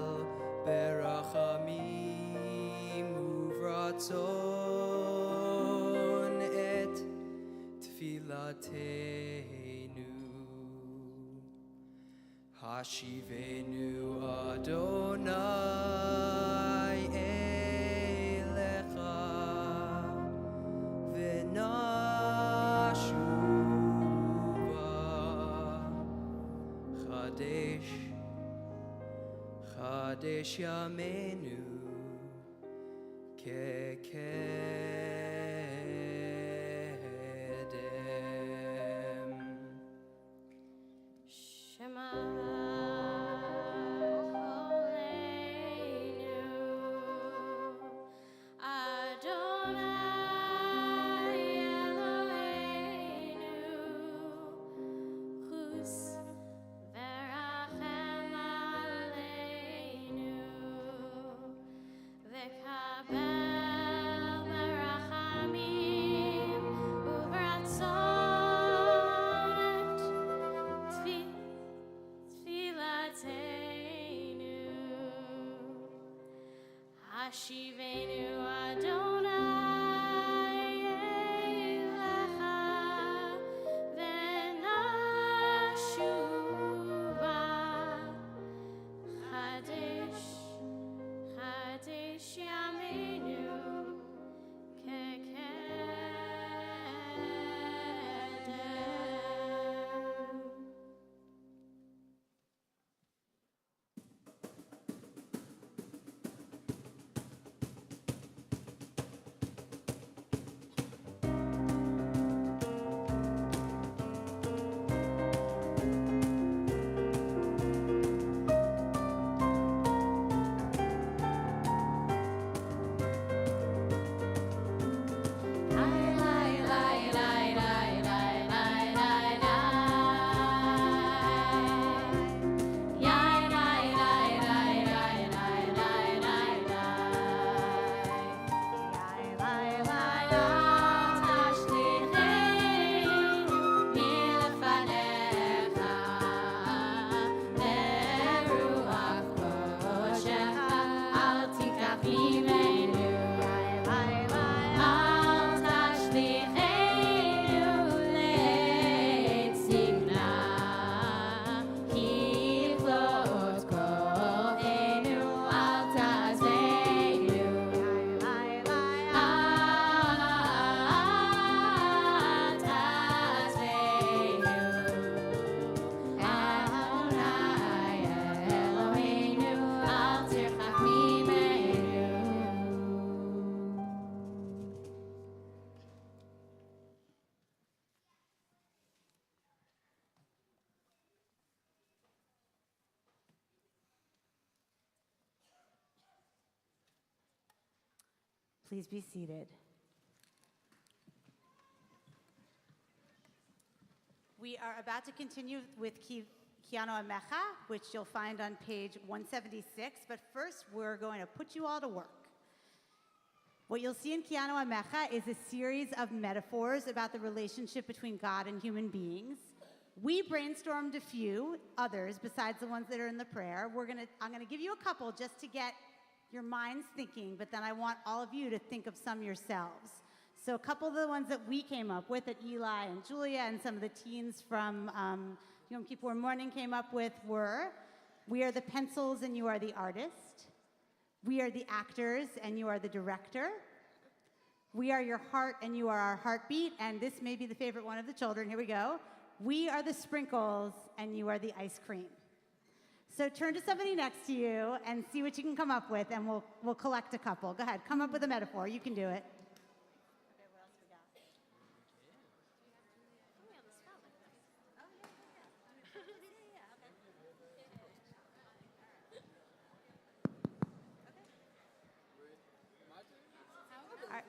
berachamim uvratzon et tfilateinu Hashivenu Adonai elecha v'nashuva Chadesh Chadesh Yameinu Kekedem Shema Koleinu Adonai Eloheinu Chus Verachem Aleinu V'kabel berachamim uvratzon tfilateinu Hashivenu Adonai elecha v'nashuva Chadesh Chadesh Yameinu Kekedem Please be seated. We are about to continue with Kiano Amecha, which you'll find on page 176, but first we're going to put you all to work. What you'll see in Kiano Amecha is a series of metaphors about the relationship between God and human beings. We brainstormed a few others besides the ones that are in the prayer. I'm gonna give you a couple just to get your minds thinking, but then I want all of you to think of some yourselves. So a couple of the ones that we came up with, that Eli and Julia and some of the teens from Yom Kippur Morning came up with were, we are the pencils and you are the artist. We are the actors and you are the director. We are your heart and you are our heartbeat. And this may be the favorite one of the children. Here we go. We are the sprinkles and you are the ice cream. So turn to somebody next to you and see what you can come up with, and we'll collect a couple. Go ahead, come up with a metaphor. You can do it. Okay, what else we got? All right,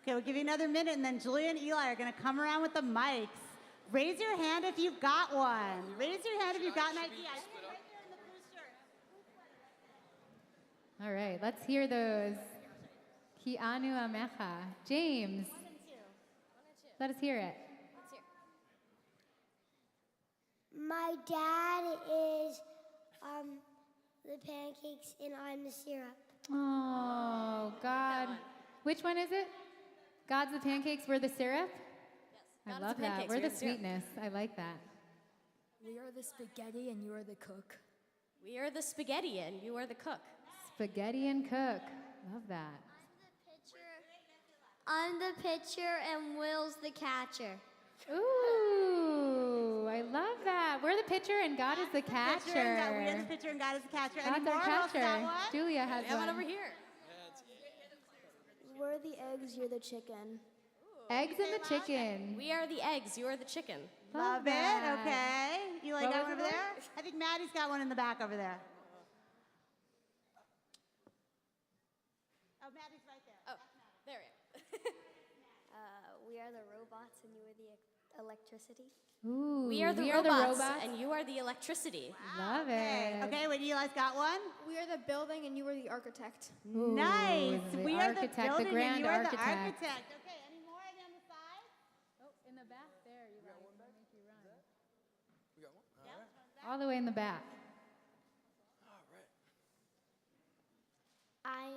Okay, we'll give you another minute, and then Julia and Eli are going to come around with the mics. Raise your hand if you've got one. Raise your hand if you've got an idea. I see it right there in the blue shirt. All right, let's hear those. Ki anu amecha. James, let us hear it. My dad is the pancakes and I'm the syrup. Oh, God. Which one is it? God's the pancakes, we're the syrup? God I is love the that. pancakes, We're you're the the syrup. sweetness. I like that. We are the spaghetti and you are the cook. We are the spaghetti and you are the cook. Spaghetti and cook. Love that. I'm the pitcher and Will's the catcher. Ooh, I love that. We're the pitcher and God is the catcher. We are the pitcher and God is the catcher. Any God's our more? Who else got catcher. one? Julia has We have one. one over here. We're the eggs, you're the chicken. Eggs and the chicken. We are the eggs, you are the chicken. Love it. that. Okay. Eli What got was one it over for? there? I think Maddie's got one in the back over there. Oh, Maddie's right there. Oh, there we are. We are the robots and you are the electricity. Ooh, We are the robots and you are the electricity. Love it. Okay, wait, Eli's got one. We are the building and you are the architect. Ooh, Nice. the We architect, are the building grand and you are the architect. architect. Okay, any more on the side? Oh, in the back there, you got one back? Make you run. We got one? All the way in the back. I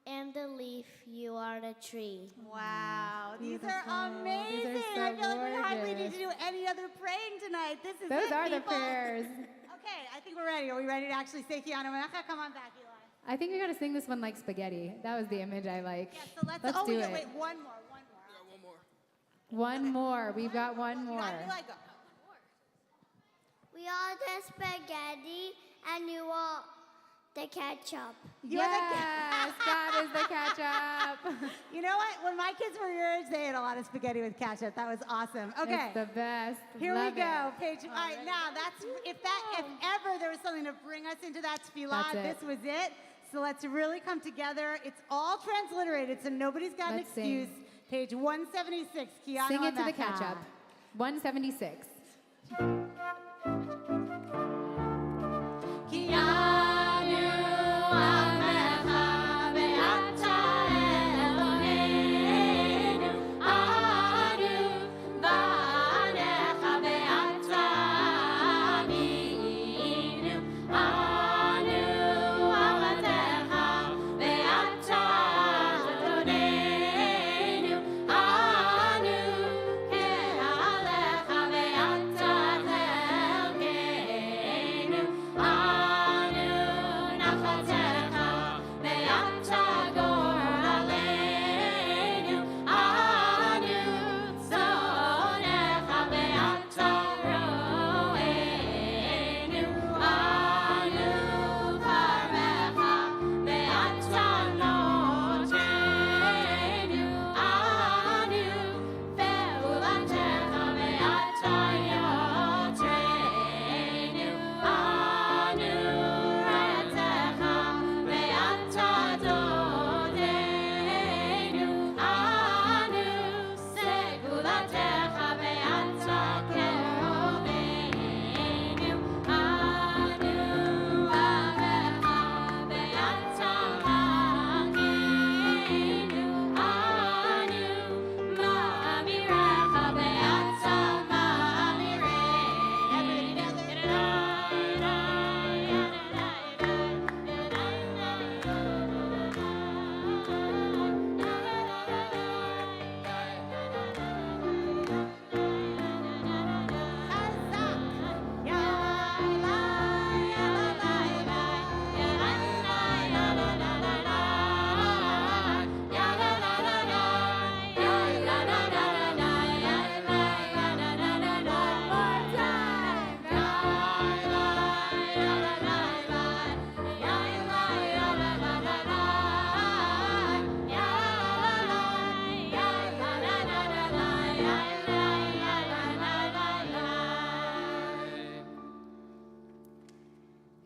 am the leaf, you are the tree. Wow, these Beautiful. are These amazing. are so I feel like we hardly need gorgeous. to do any other praying tonight. This is Those it, are the people. prayers. Okay, I think we're ready. Are we ready to actually say Kiana Menacha? Come on back, Eli. I think we gotta sing this one like spaghetti. That was the image I like. Yeah, so let's do wait, it. wait, one more. One more. We've got one more. Eli, go. We are the spaghetti and you are the ketchup. Yes, God is the ketchup. You know what? When my kids were your age, they ate a lot of spaghetti with ketchup. That was awesome. Okay. It's the best. Here Love we go, it. page. All right, now that's if ever there was something to bring us into that tefillah, That's it. this was it. So let's really come together. It's all transliterated, so nobody's got Let's an excuse. Page 176. Kiana Sing it to the Mecha. ketchup. 176.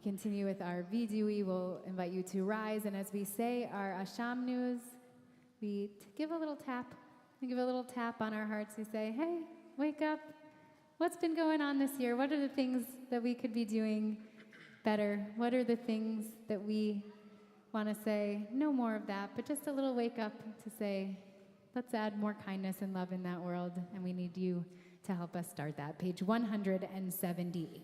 Continue with our vidui. We'll invite you to rise, and as we say our Asham news, give a little tap. We give a little tap on our hearts. We say, hey, wake up. What's been going on this year? What are the things that we could be doing better? What are the things that we want to say, no more of that, but just a little wake up to say, let's add more kindness and love in that world, and we need you to help us start that. Page 178.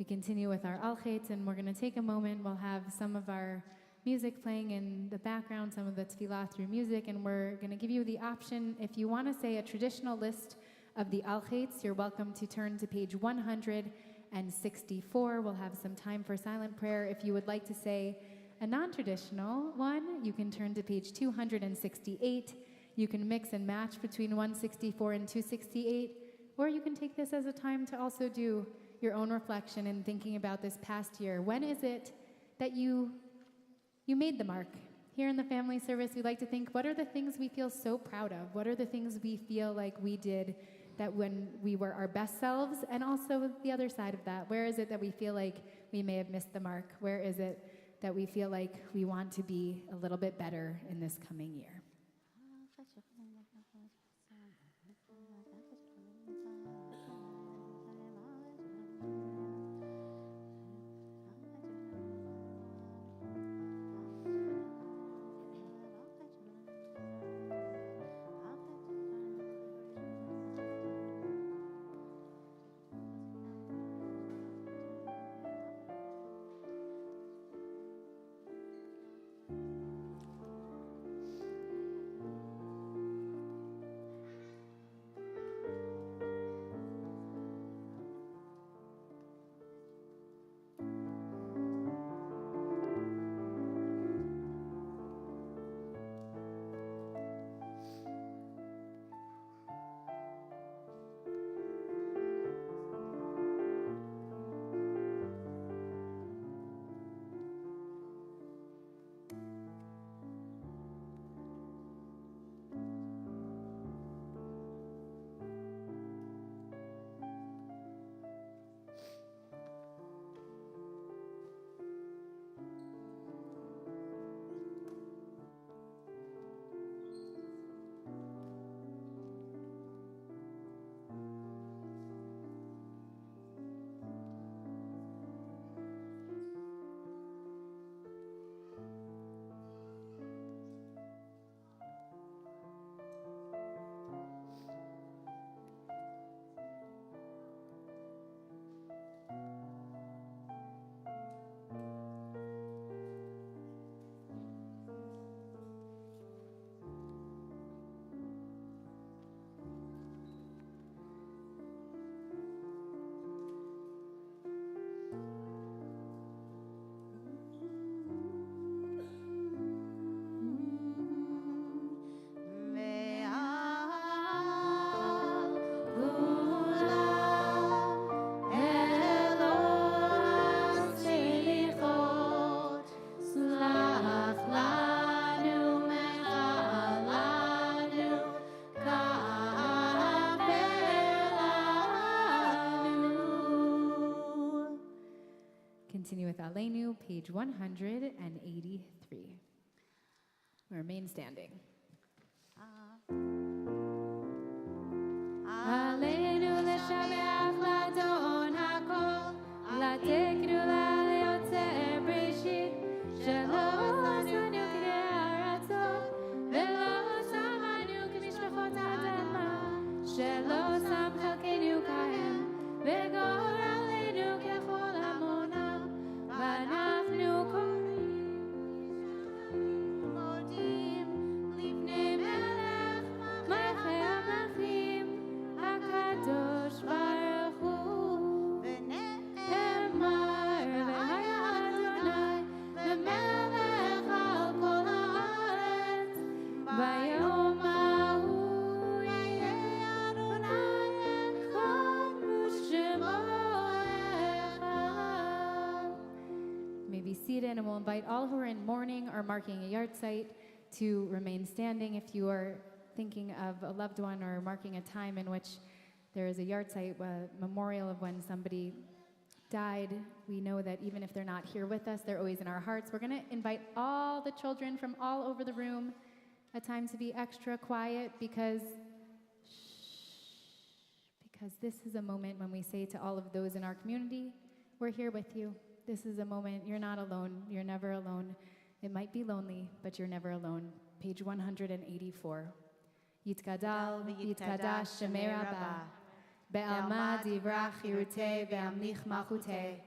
Continue with our alchet, and we're going to take a moment. We'll have some of our music playing in the background, some of the tefillah through music, and we're going to give you the option, if you want to say a traditional list of the alchets, you're welcome to turn to page 164. We'll have some time for silent prayer. If you would like to say a non-traditional one, you can turn to page 268. You can mix and match between 164 and 268, or you can take this as a time to also do your own reflection and thinking about this past year. When is it that you made the mark? Here in the family service, we like to think, what are the things we feel so proud of? What are the things we feel like we did that when we were our best selves? And also the other side of that, where is it that we feel like we may have missed the mark? Where is it that we feel like we want to be a little bit better in this coming year? with Aleinu, page 183. Remain standing. Aleinu leshabeach ladon hakol, lateknu la'yotzer breshit, shelo asanu k'nei haratzot, velo samanu k'mishpachot ha'adama, shelo sam chalkenu kahem, v'goralenu k'chol hamonam, v'anachnu modim livnei melech, malchei hamlachim, HaKadosh Baruch Hu, v'ne'emar v'haya Adonai, lemelech al kol haaretz, bayom hahu yeh Adonai echad u'shemo echad. You may be seated, and we'll invite all who are in mourning or marking a yahrzeit to remain standing. If you are thinking of a loved one or marking a time in which there is a yahrzeit, a memorial of when somebody died, we know that even if they're not here with us, they're always in our hearts. We're going to invite all the children from all over the room at times to be extra quiet because this is a moment when we say to all of those in our community, we're here with you. This is a moment, you're not alone, you're never alone. It might be lonely, but you're never alone. Page 184. Yitkadal v'yitkadash shemei Rabba, be'alma divrach yirutei ve'amlich malchutei,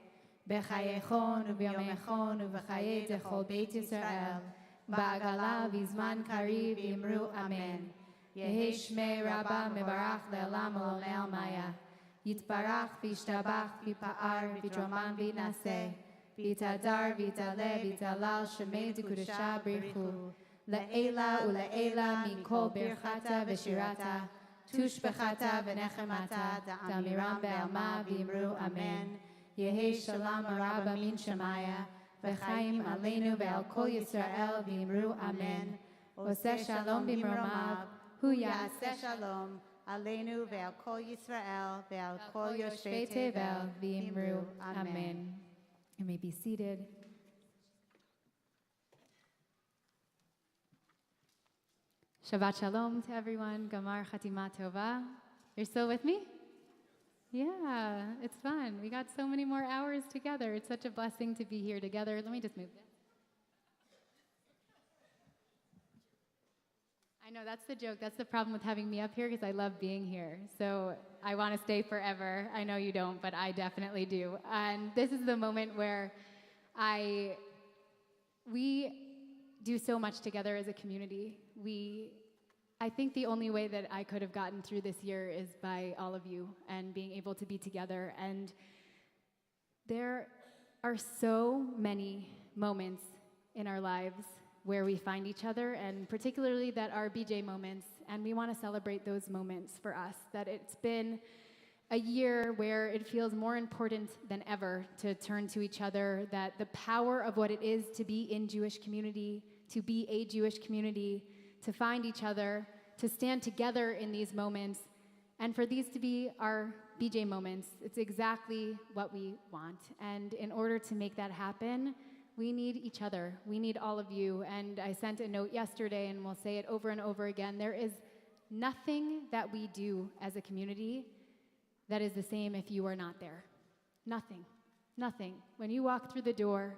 b'chayechon u'b'yomechon u'b'chayei dechol Beit Yisrael, ba'agala v'zman kariv v'imru amen. Yehi shmei Rabba mevarach le'olam olomei almaya, yitbarach v'yishtabach v'yipa'ar v'yitroman v'yitnaseh, v'yitadar v'yitale v'yitalal shemei d'kudusha b'richu, La'ela u'la'ela mikol birchata v'shirata, tushbechata v'nechemata, damiram be'alma v'imru amen. Yehi shalom araba min shemaya, v'chaim aleinu ve'al kol Yisrael v'imru amen. Oseh shalom b'mromav, hu ya'aseh shalom aleinu ve'al kol Yisrael ve'al kol yoshvei yoshvei tevel tevel v'imru amen. You may be seated. Shabbat Shalom to everyone. Gamar Chatima Tova. You're still with me? Yeah, it's fun. We got so many more hours together. It's such a blessing to be here together. Let me just move this. I know that's the joke. That's the problem with having me up here because I love being here. So I want to stay forever. I know you don't, but I definitely do. And this is the moment where we do so much together as a community. I think the only way that I could have gotten through this year is by all of you and being able to be together. And there are so many moments in our lives where we find each other, and particularly that are BJ moments, and we want to celebrate those moments for us, that it's been a year where it feels more important than ever to turn to each other, that the power of what it is to be in Jewish community, to be a Jewish community, to find each other, to stand together in these moments, and for these to be our BJ moments. It's exactly what we want. And in order to make that happen, we need each other. We need all of you. And I sent a note yesterday, and we'll say it over and over again. There is nothing that we do as a community that is the same if you are not there. Nothing. Nothing. When you walk through the door,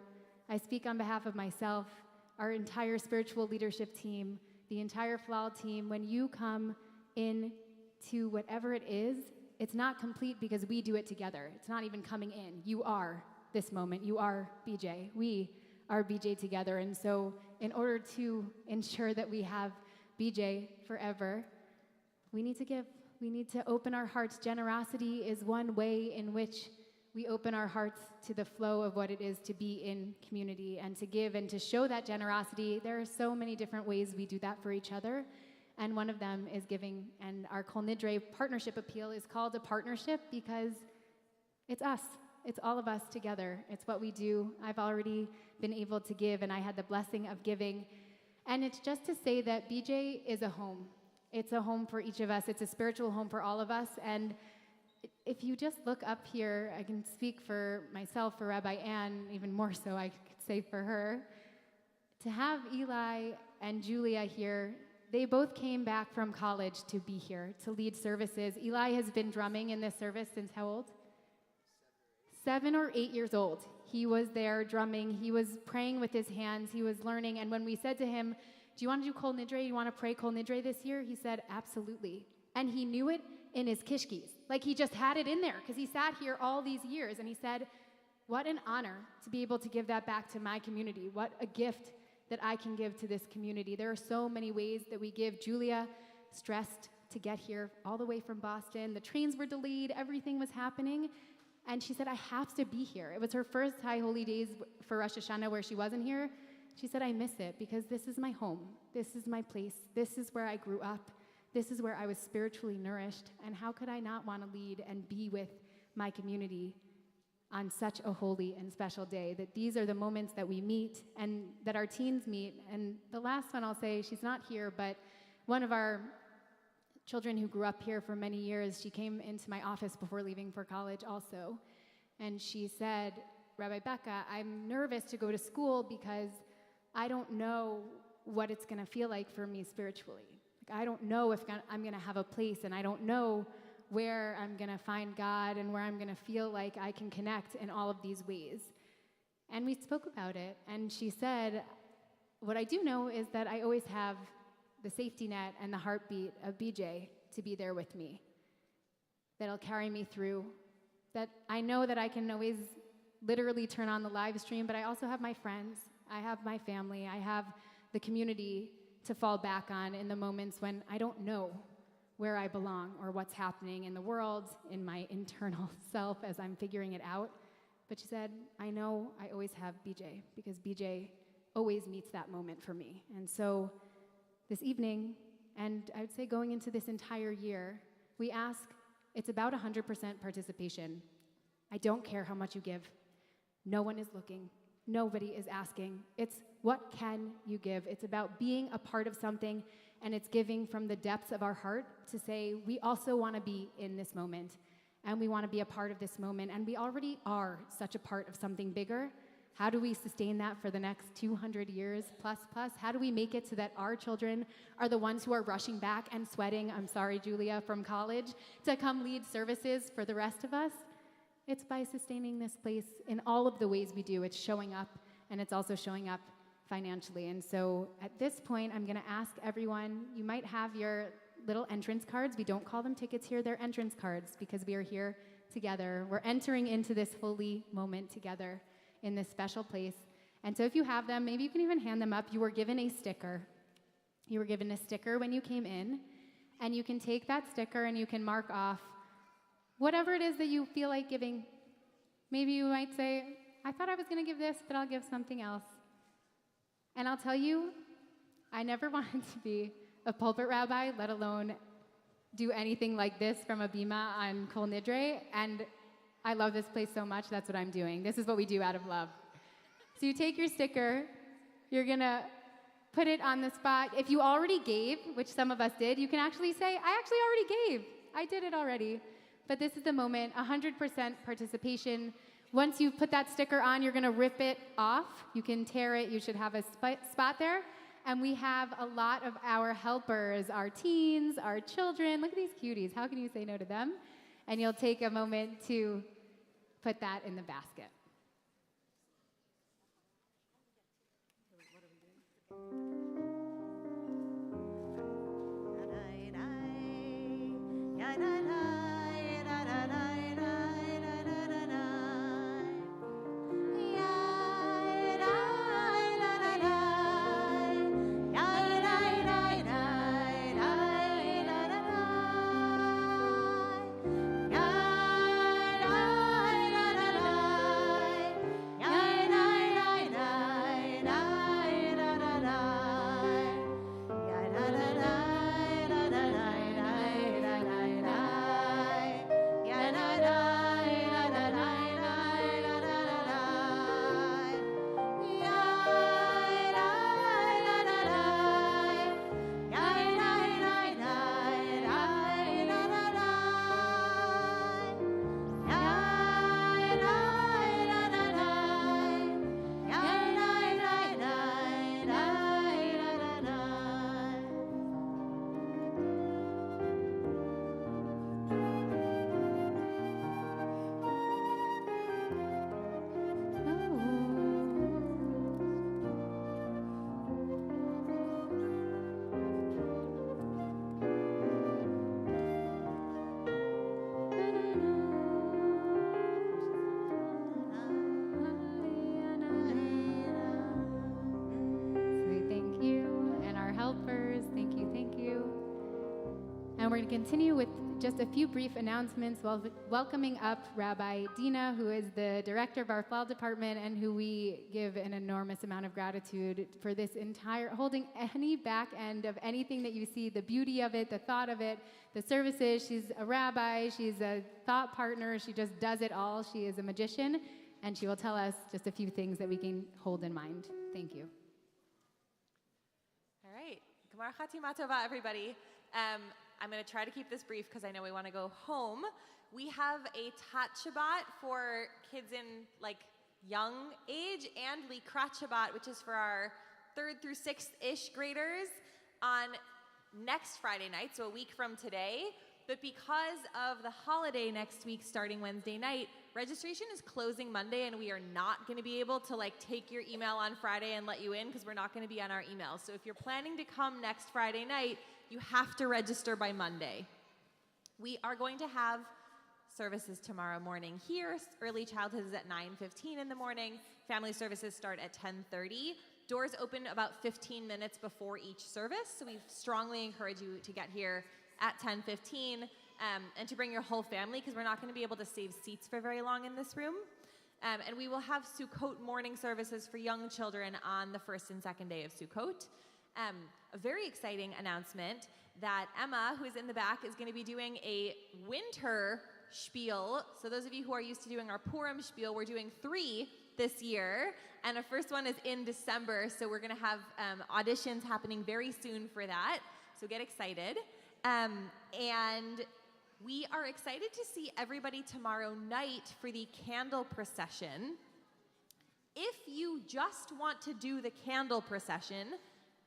I speak on behalf of myself, our entire spiritual leadership team, the entire Flal team. When you come in to whatever it is, it's not complete because we do it together. It's not even coming in. You are this moment. You are BJ. We are BJ together. And so in order to ensure that we have BJ forever, we need to give. We need to open our hearts. Generosity is one way in which we open our hearts to the flow of what it is to be in community and to give and to show that generosity. There are so many different ways we do that for each other, and one of them is giving. And our Kol Nidre partnership appeal is called a partnership because it's us. It's all of us together. It's what we do. I've already been able to give, and I had the blessing of giving. And it's just to say that BJ is a home. It's a home for each of us. It's a spiritual home for all of us. And if you just look up here, I can speak for myself, for Rabbi Ann, even more so I could say for her, to have Eli and Julia here, they both came back from college to be here, to lead services. Eli has been drumming in this service since how old? 7 or 8 years old. He was there drumming. He was praying with his hands. He was learning. And when we said to him, do you want to do Kol Nidre? Do you want to pray Kol Nidre this year? He said, absolutely. And he knew it in his kishkis. Like he just had it in there because he sat here all these years. And he said, what an honor to be able to give that back to my community. What a gift that I can give to this community. There are so many ways that we give. Julia stressed to get here all the way from Boston. The trains were delayed. Everything was happening. And she said, I have to be here. It was her first High Holy Days for Rosh Hashanah where she wasn't here. She said, I miss it because this is my home. This is my place. This is where I grew up. This is where I was spiritually nourished. And how could I not want to lead and be with my community on such a holy and special day? That these are the moments that we meet and that our teens meet. And the last one I'll say, she's not here, but one of our children who grew up here for many years, she came into my office before leaving for college also. And she said, Rabbi Becca, I'm nervous to go to school because I don't know what it's going to feel like for me spiritually. Like, I don't know if I'm going to have a place, and I don't know where I'm going to find God and where I'm going to feel like I can connect in all of these ways. And we spoke about it, and she said, what I do know is that I always have the safety net and the heartbeat of BJ to be there with me, that'll carry me through, that I know that I can always literally turn on the live stream, but I also have my friends, I have my family, I have the community to fall back on in the moments when I don't know where I belong or what's happening in the world, in my internal self as I'm figuring it out. But she said, I know I always have BJ because BJ always meets that moment for me. And so this evening, and I would say going into this entire year, we ask, it's about 100% participation. I don't care how much you give. No one is looking. Nobody is asking. It's what can you give? It's about being a part of something, and it's giving from the depths of our heart to say, we also want to be in this moment, and we want to be a part of this moment, and we already are such a part of something bigger. How do we sustain that for the next 200 years plus? How do we make it so that our children are the ones who are rushing back and sweating, I'm sorry, Julia, from college, to come lead services for the rest of us? It's by sustaining this place in all of the ways we do. It's showing up, and it's also showing up financially. And so at this point, I'm going to ask everyone, you might have your little entrance cards. We don't call them tickets here. They're entrance cards because we are here together. We're entering into this holy moment together in this special place. And so if you have them, maybe you can even hand them up. You were given a sticker. You were given a sticker when you came in, and you can take that sticker and you can mark off whatever it is that you feel like giving. Maybe you might say, I thought I was going to give this, but I'll give something else. And I'll tell you, I never wanted to be a pulpit rabbi, let alone do anything like this from a bima on Kol Nidre, and I love this place so much, that's what I'm doing. This is what we do out of love. So you take your sticker, you're going to put it on the spot. If you already gave, which some of us did, you can actually say, I actually already gave. I did it already. But this is the moment, 100% participation. Once you put that sticker on, you're going to rip it off. You can tear it. You should have a spot there. And we have a lot of our helpers, our teens, our children. Look at these cuties. How can you say no to them? And you'll take a moment to put that in the basket. we're going to continue with just a few brief announcements while welcoming up Rabbi Dina, who is the director of our fall department and who we give an enormous amount of gratitude for this entire, holding any back end of anything that you see, the beauty of it, the thought of it, the services. She's a rabbi, she's a thought partner, she just does it all. She is a magician, and she will tell us just a few things that we can hold in mind. Thank you. All right. Gemar Chatima Tova, everybody. I'm going to try to keep this brief because I know we want to go home. We have a Tat Shabbat for kids in like young age and Likrat Shabbat, which is for our 3rd through 6th-ish graders on next Friday night, so a week from today. But because of the holiday next week starting Wednesday night, registration is closing Monday, and we are not going to be able to like take your email on Friday and let you in because we're not going to be on our emails. So if you're planning to come next Friday night, you have to register by Monday. We are going to have services tomorrow morning here. Early childhood is at 9:15 in the morning. Family services start at 10:30. Doors open about 15 minutes before each service, so we strongly encourage you to get here at 10:15 and to bring your whole family because we're not going to be able to save seats for very long in this room. And we will have Sukkot morning services for young children on the first and second day of Sukkot. A very exciting announcement that Emma, who is in the back, is going to be doing a winter spiel. So those of you who are used to doing our Purim spiel, we're doing 3 this year, and the first one is in December, so we're going to have auditions happening very soon for that, so get excited. And we are excited to see everybody tomorrow night for the candle procession. If you just want to do the candle procession,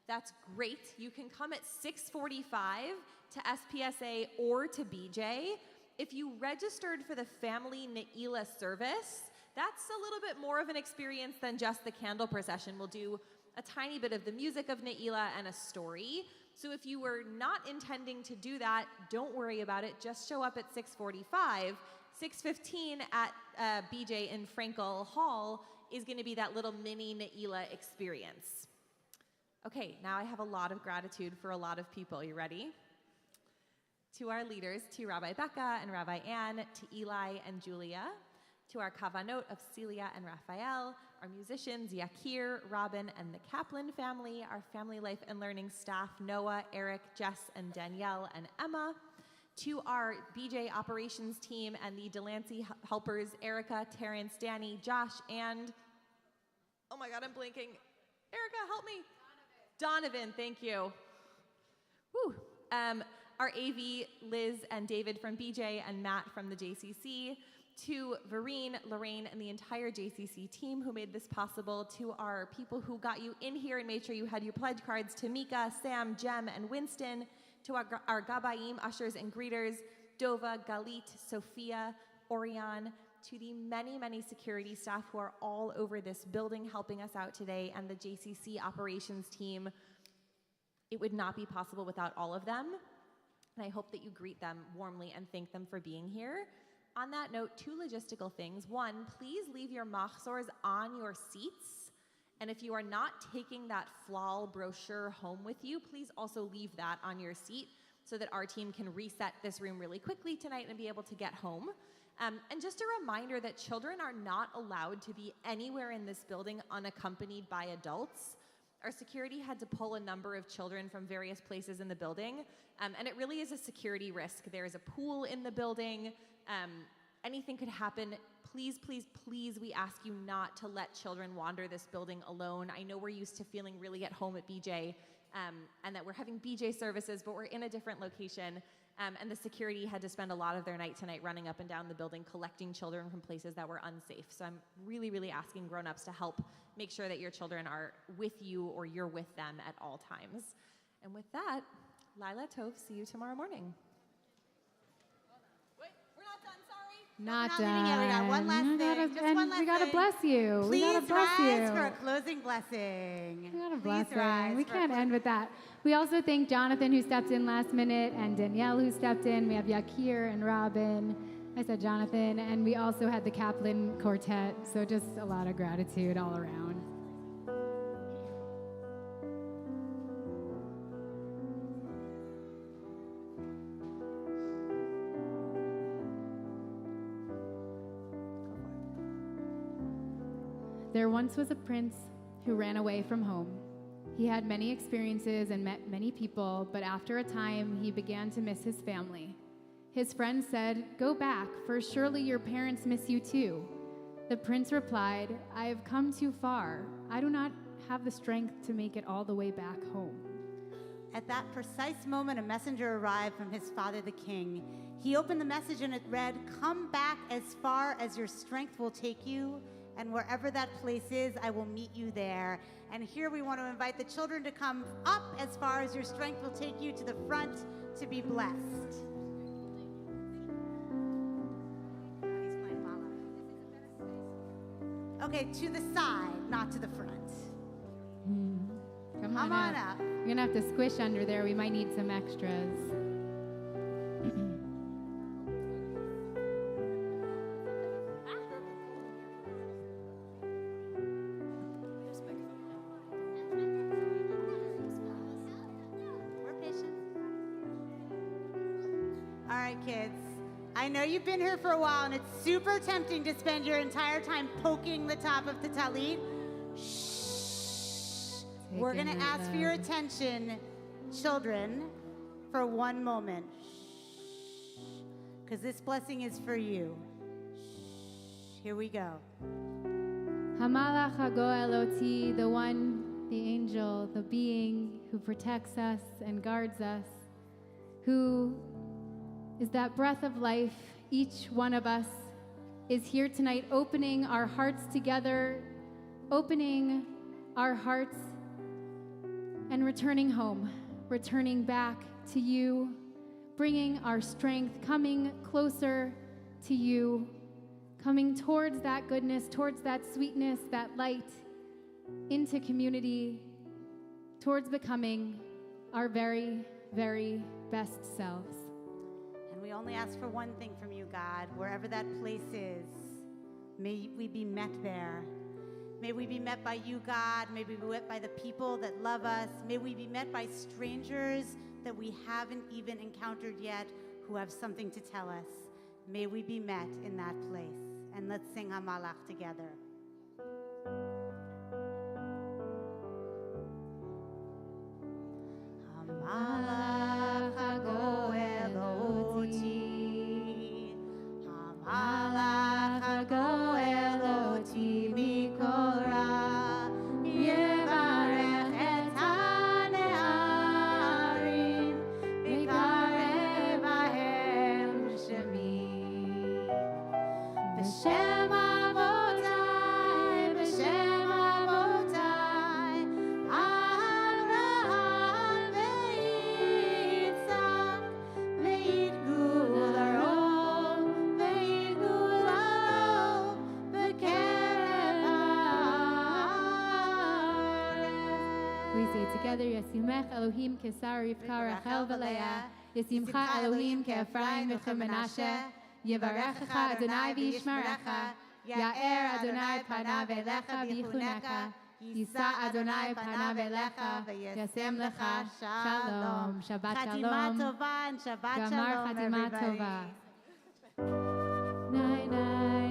that's great. You can come at 6:45 to SPSA or to BJ. If you registered for the family Ne'ilah service, that's a little bit more of an experience than just the candle procession. We'll do a tiny bit of the music of Ne'ilah and a story. So if you were not intending to do that, don't worry about it. Just show up at 6:45. 6:15 at BJ in Frankel Hall is going to be that little mini Ne'ilah experience. Okay, now I have a lot of gratitude for a lot of people. You ready? To our leaders, to Rabbi Becca and Rabbi Ann, to Eli and Julia, to our kavanot of Celia and Raphael, our musicians, Yakir, Robin, and the Caplan family, our family life and learning staff, Noah, Eric, Jess, and Danielle, and Emma, to our BJ operations team and the Delancey helpers, Erica, Terrence, Danny, Josh, and, oh my God, I'm blinking. Erica, help me. Donovan, thank you. Woo. Our AV, Liz and David from BJ and Matt from the JCC, to Vereen, Lorraine, and the entire JCC team who made this possible, to our people who got you in here and made sure you had your pledge cards, to Mika, Sam, Jem, and Winston, to our Gabayim, ushers and greeters, Dova, Galit, Sophia, Orion, to the many, many security staff who are all over this building helping us out today, and the JCC operations team. It would not be possible without all of them, and I hope that you greet them warmly and thank them for being here. On that note, 2 logistical things. 1, please leave your machzors on your seats, and if you are not taking that flal brochure home with you, please also leave that on your seat so that our team can reset this room really quickly tonight and be able to get home. And just a reminder that children are not allowed to be anywhere in this building unaccompanied by adults. Our security had to pull a number of children from various places in the building, and it really is a security risk. There is a pool in the building. Anything could happen. Please, please, please, we ask you not to let children wander this building alone. I know we're used to feeling really at home at BJ, and that we're having BJ services, but we're in a different location. And the security had to spend a lot of their night tonight running up and down the building, collecting children from places that were unsafe. So I'm really, really asking grown-ups to help make sure that your children are with you or you're with them at all times. And with that, Lila Tov, see you tomorrow morning. Wait, we're not done, sorry. Not We're not leaving yet. We got one last thing. Just one last we gotta thing. bless you. Please we gotta bless rise you. for a closing blessing. We gotta Please bless rise him. We for can't a end with that. We also thank Jonathan who stepped in last minute and Danielle who stepped in. We have Yakir and Robin. I said Jonathan, and we also had the Caplan Quartet. So just a lot of gratitude all around. There once was a prince who ran away from home. He had many experiences and met many people, but after a time, he began to miss his family. His friends said, "Go back, for surely your parents miss you too." The prince replied, "I have come too far. I do not have the strength to make it all the way back home." At that precise moment, a messenger arrived from his father, the king. He opened the message and it read, "Come back as far as your strength will take you, and wherever that place is, I will meet you there." And here we want to invite the children to come up as far as your strength will take you to the front to be blessed. Okay, to the side, not to the front. Come Come on up. You're gonna have to squish under there. We might need some extras. We're patient. All right, kids. I know you've been here for a while, and it's super tempting to spend your entire time poking the top of the talit. Shh. We're going to ask for your attention, children, for one moment. Because this blessing is for you. Shh. Here we go. Hamalach Eloti, the one, the angel, the being who protects us and guards us, who is that breath of life. Each one of us is here tonight opening our hearts together, opening our hearts and returning home, returning back to you, bringing our strength, coming closer to you, coming towards that goodness, towards that sweetness, that light, into community, towards becoming our very, very best selves. And we only ask for one thing from you, God. Wherever that place is, may we be met there. May we be met by you, God. May we be met by the people that love us. May we be met by strangers that we haven't even encountered yet who have something to tell us. May we be met in that place. And let's sing Hamalach together. Hamalach hagoel oti, Hamalach hagoel oti mikol ra, yevarech et hane'arim, v'karev bahem shemi. B'shem avotai, b'shem avotai, Avraham ve'Yitzhak, ve'yitgul harov, ve'yitgul harov, b'kerev haaretz. We say together, Yasimech Elohim Kesar Rivka Rachel v'Leah, Yasimcha Elohim Ke'Ephraim v'Menashe, Yevarechecha Adonai v'Yishmerecha, Ya'er Adonai panav elecha v'yichunecha, Yisa Adonai panav elecha, Yasem lecha shalom. Shabbat Chatima shalom. tova and Shabbat Gamar shalom, Chatima everybody. tova. Night, night.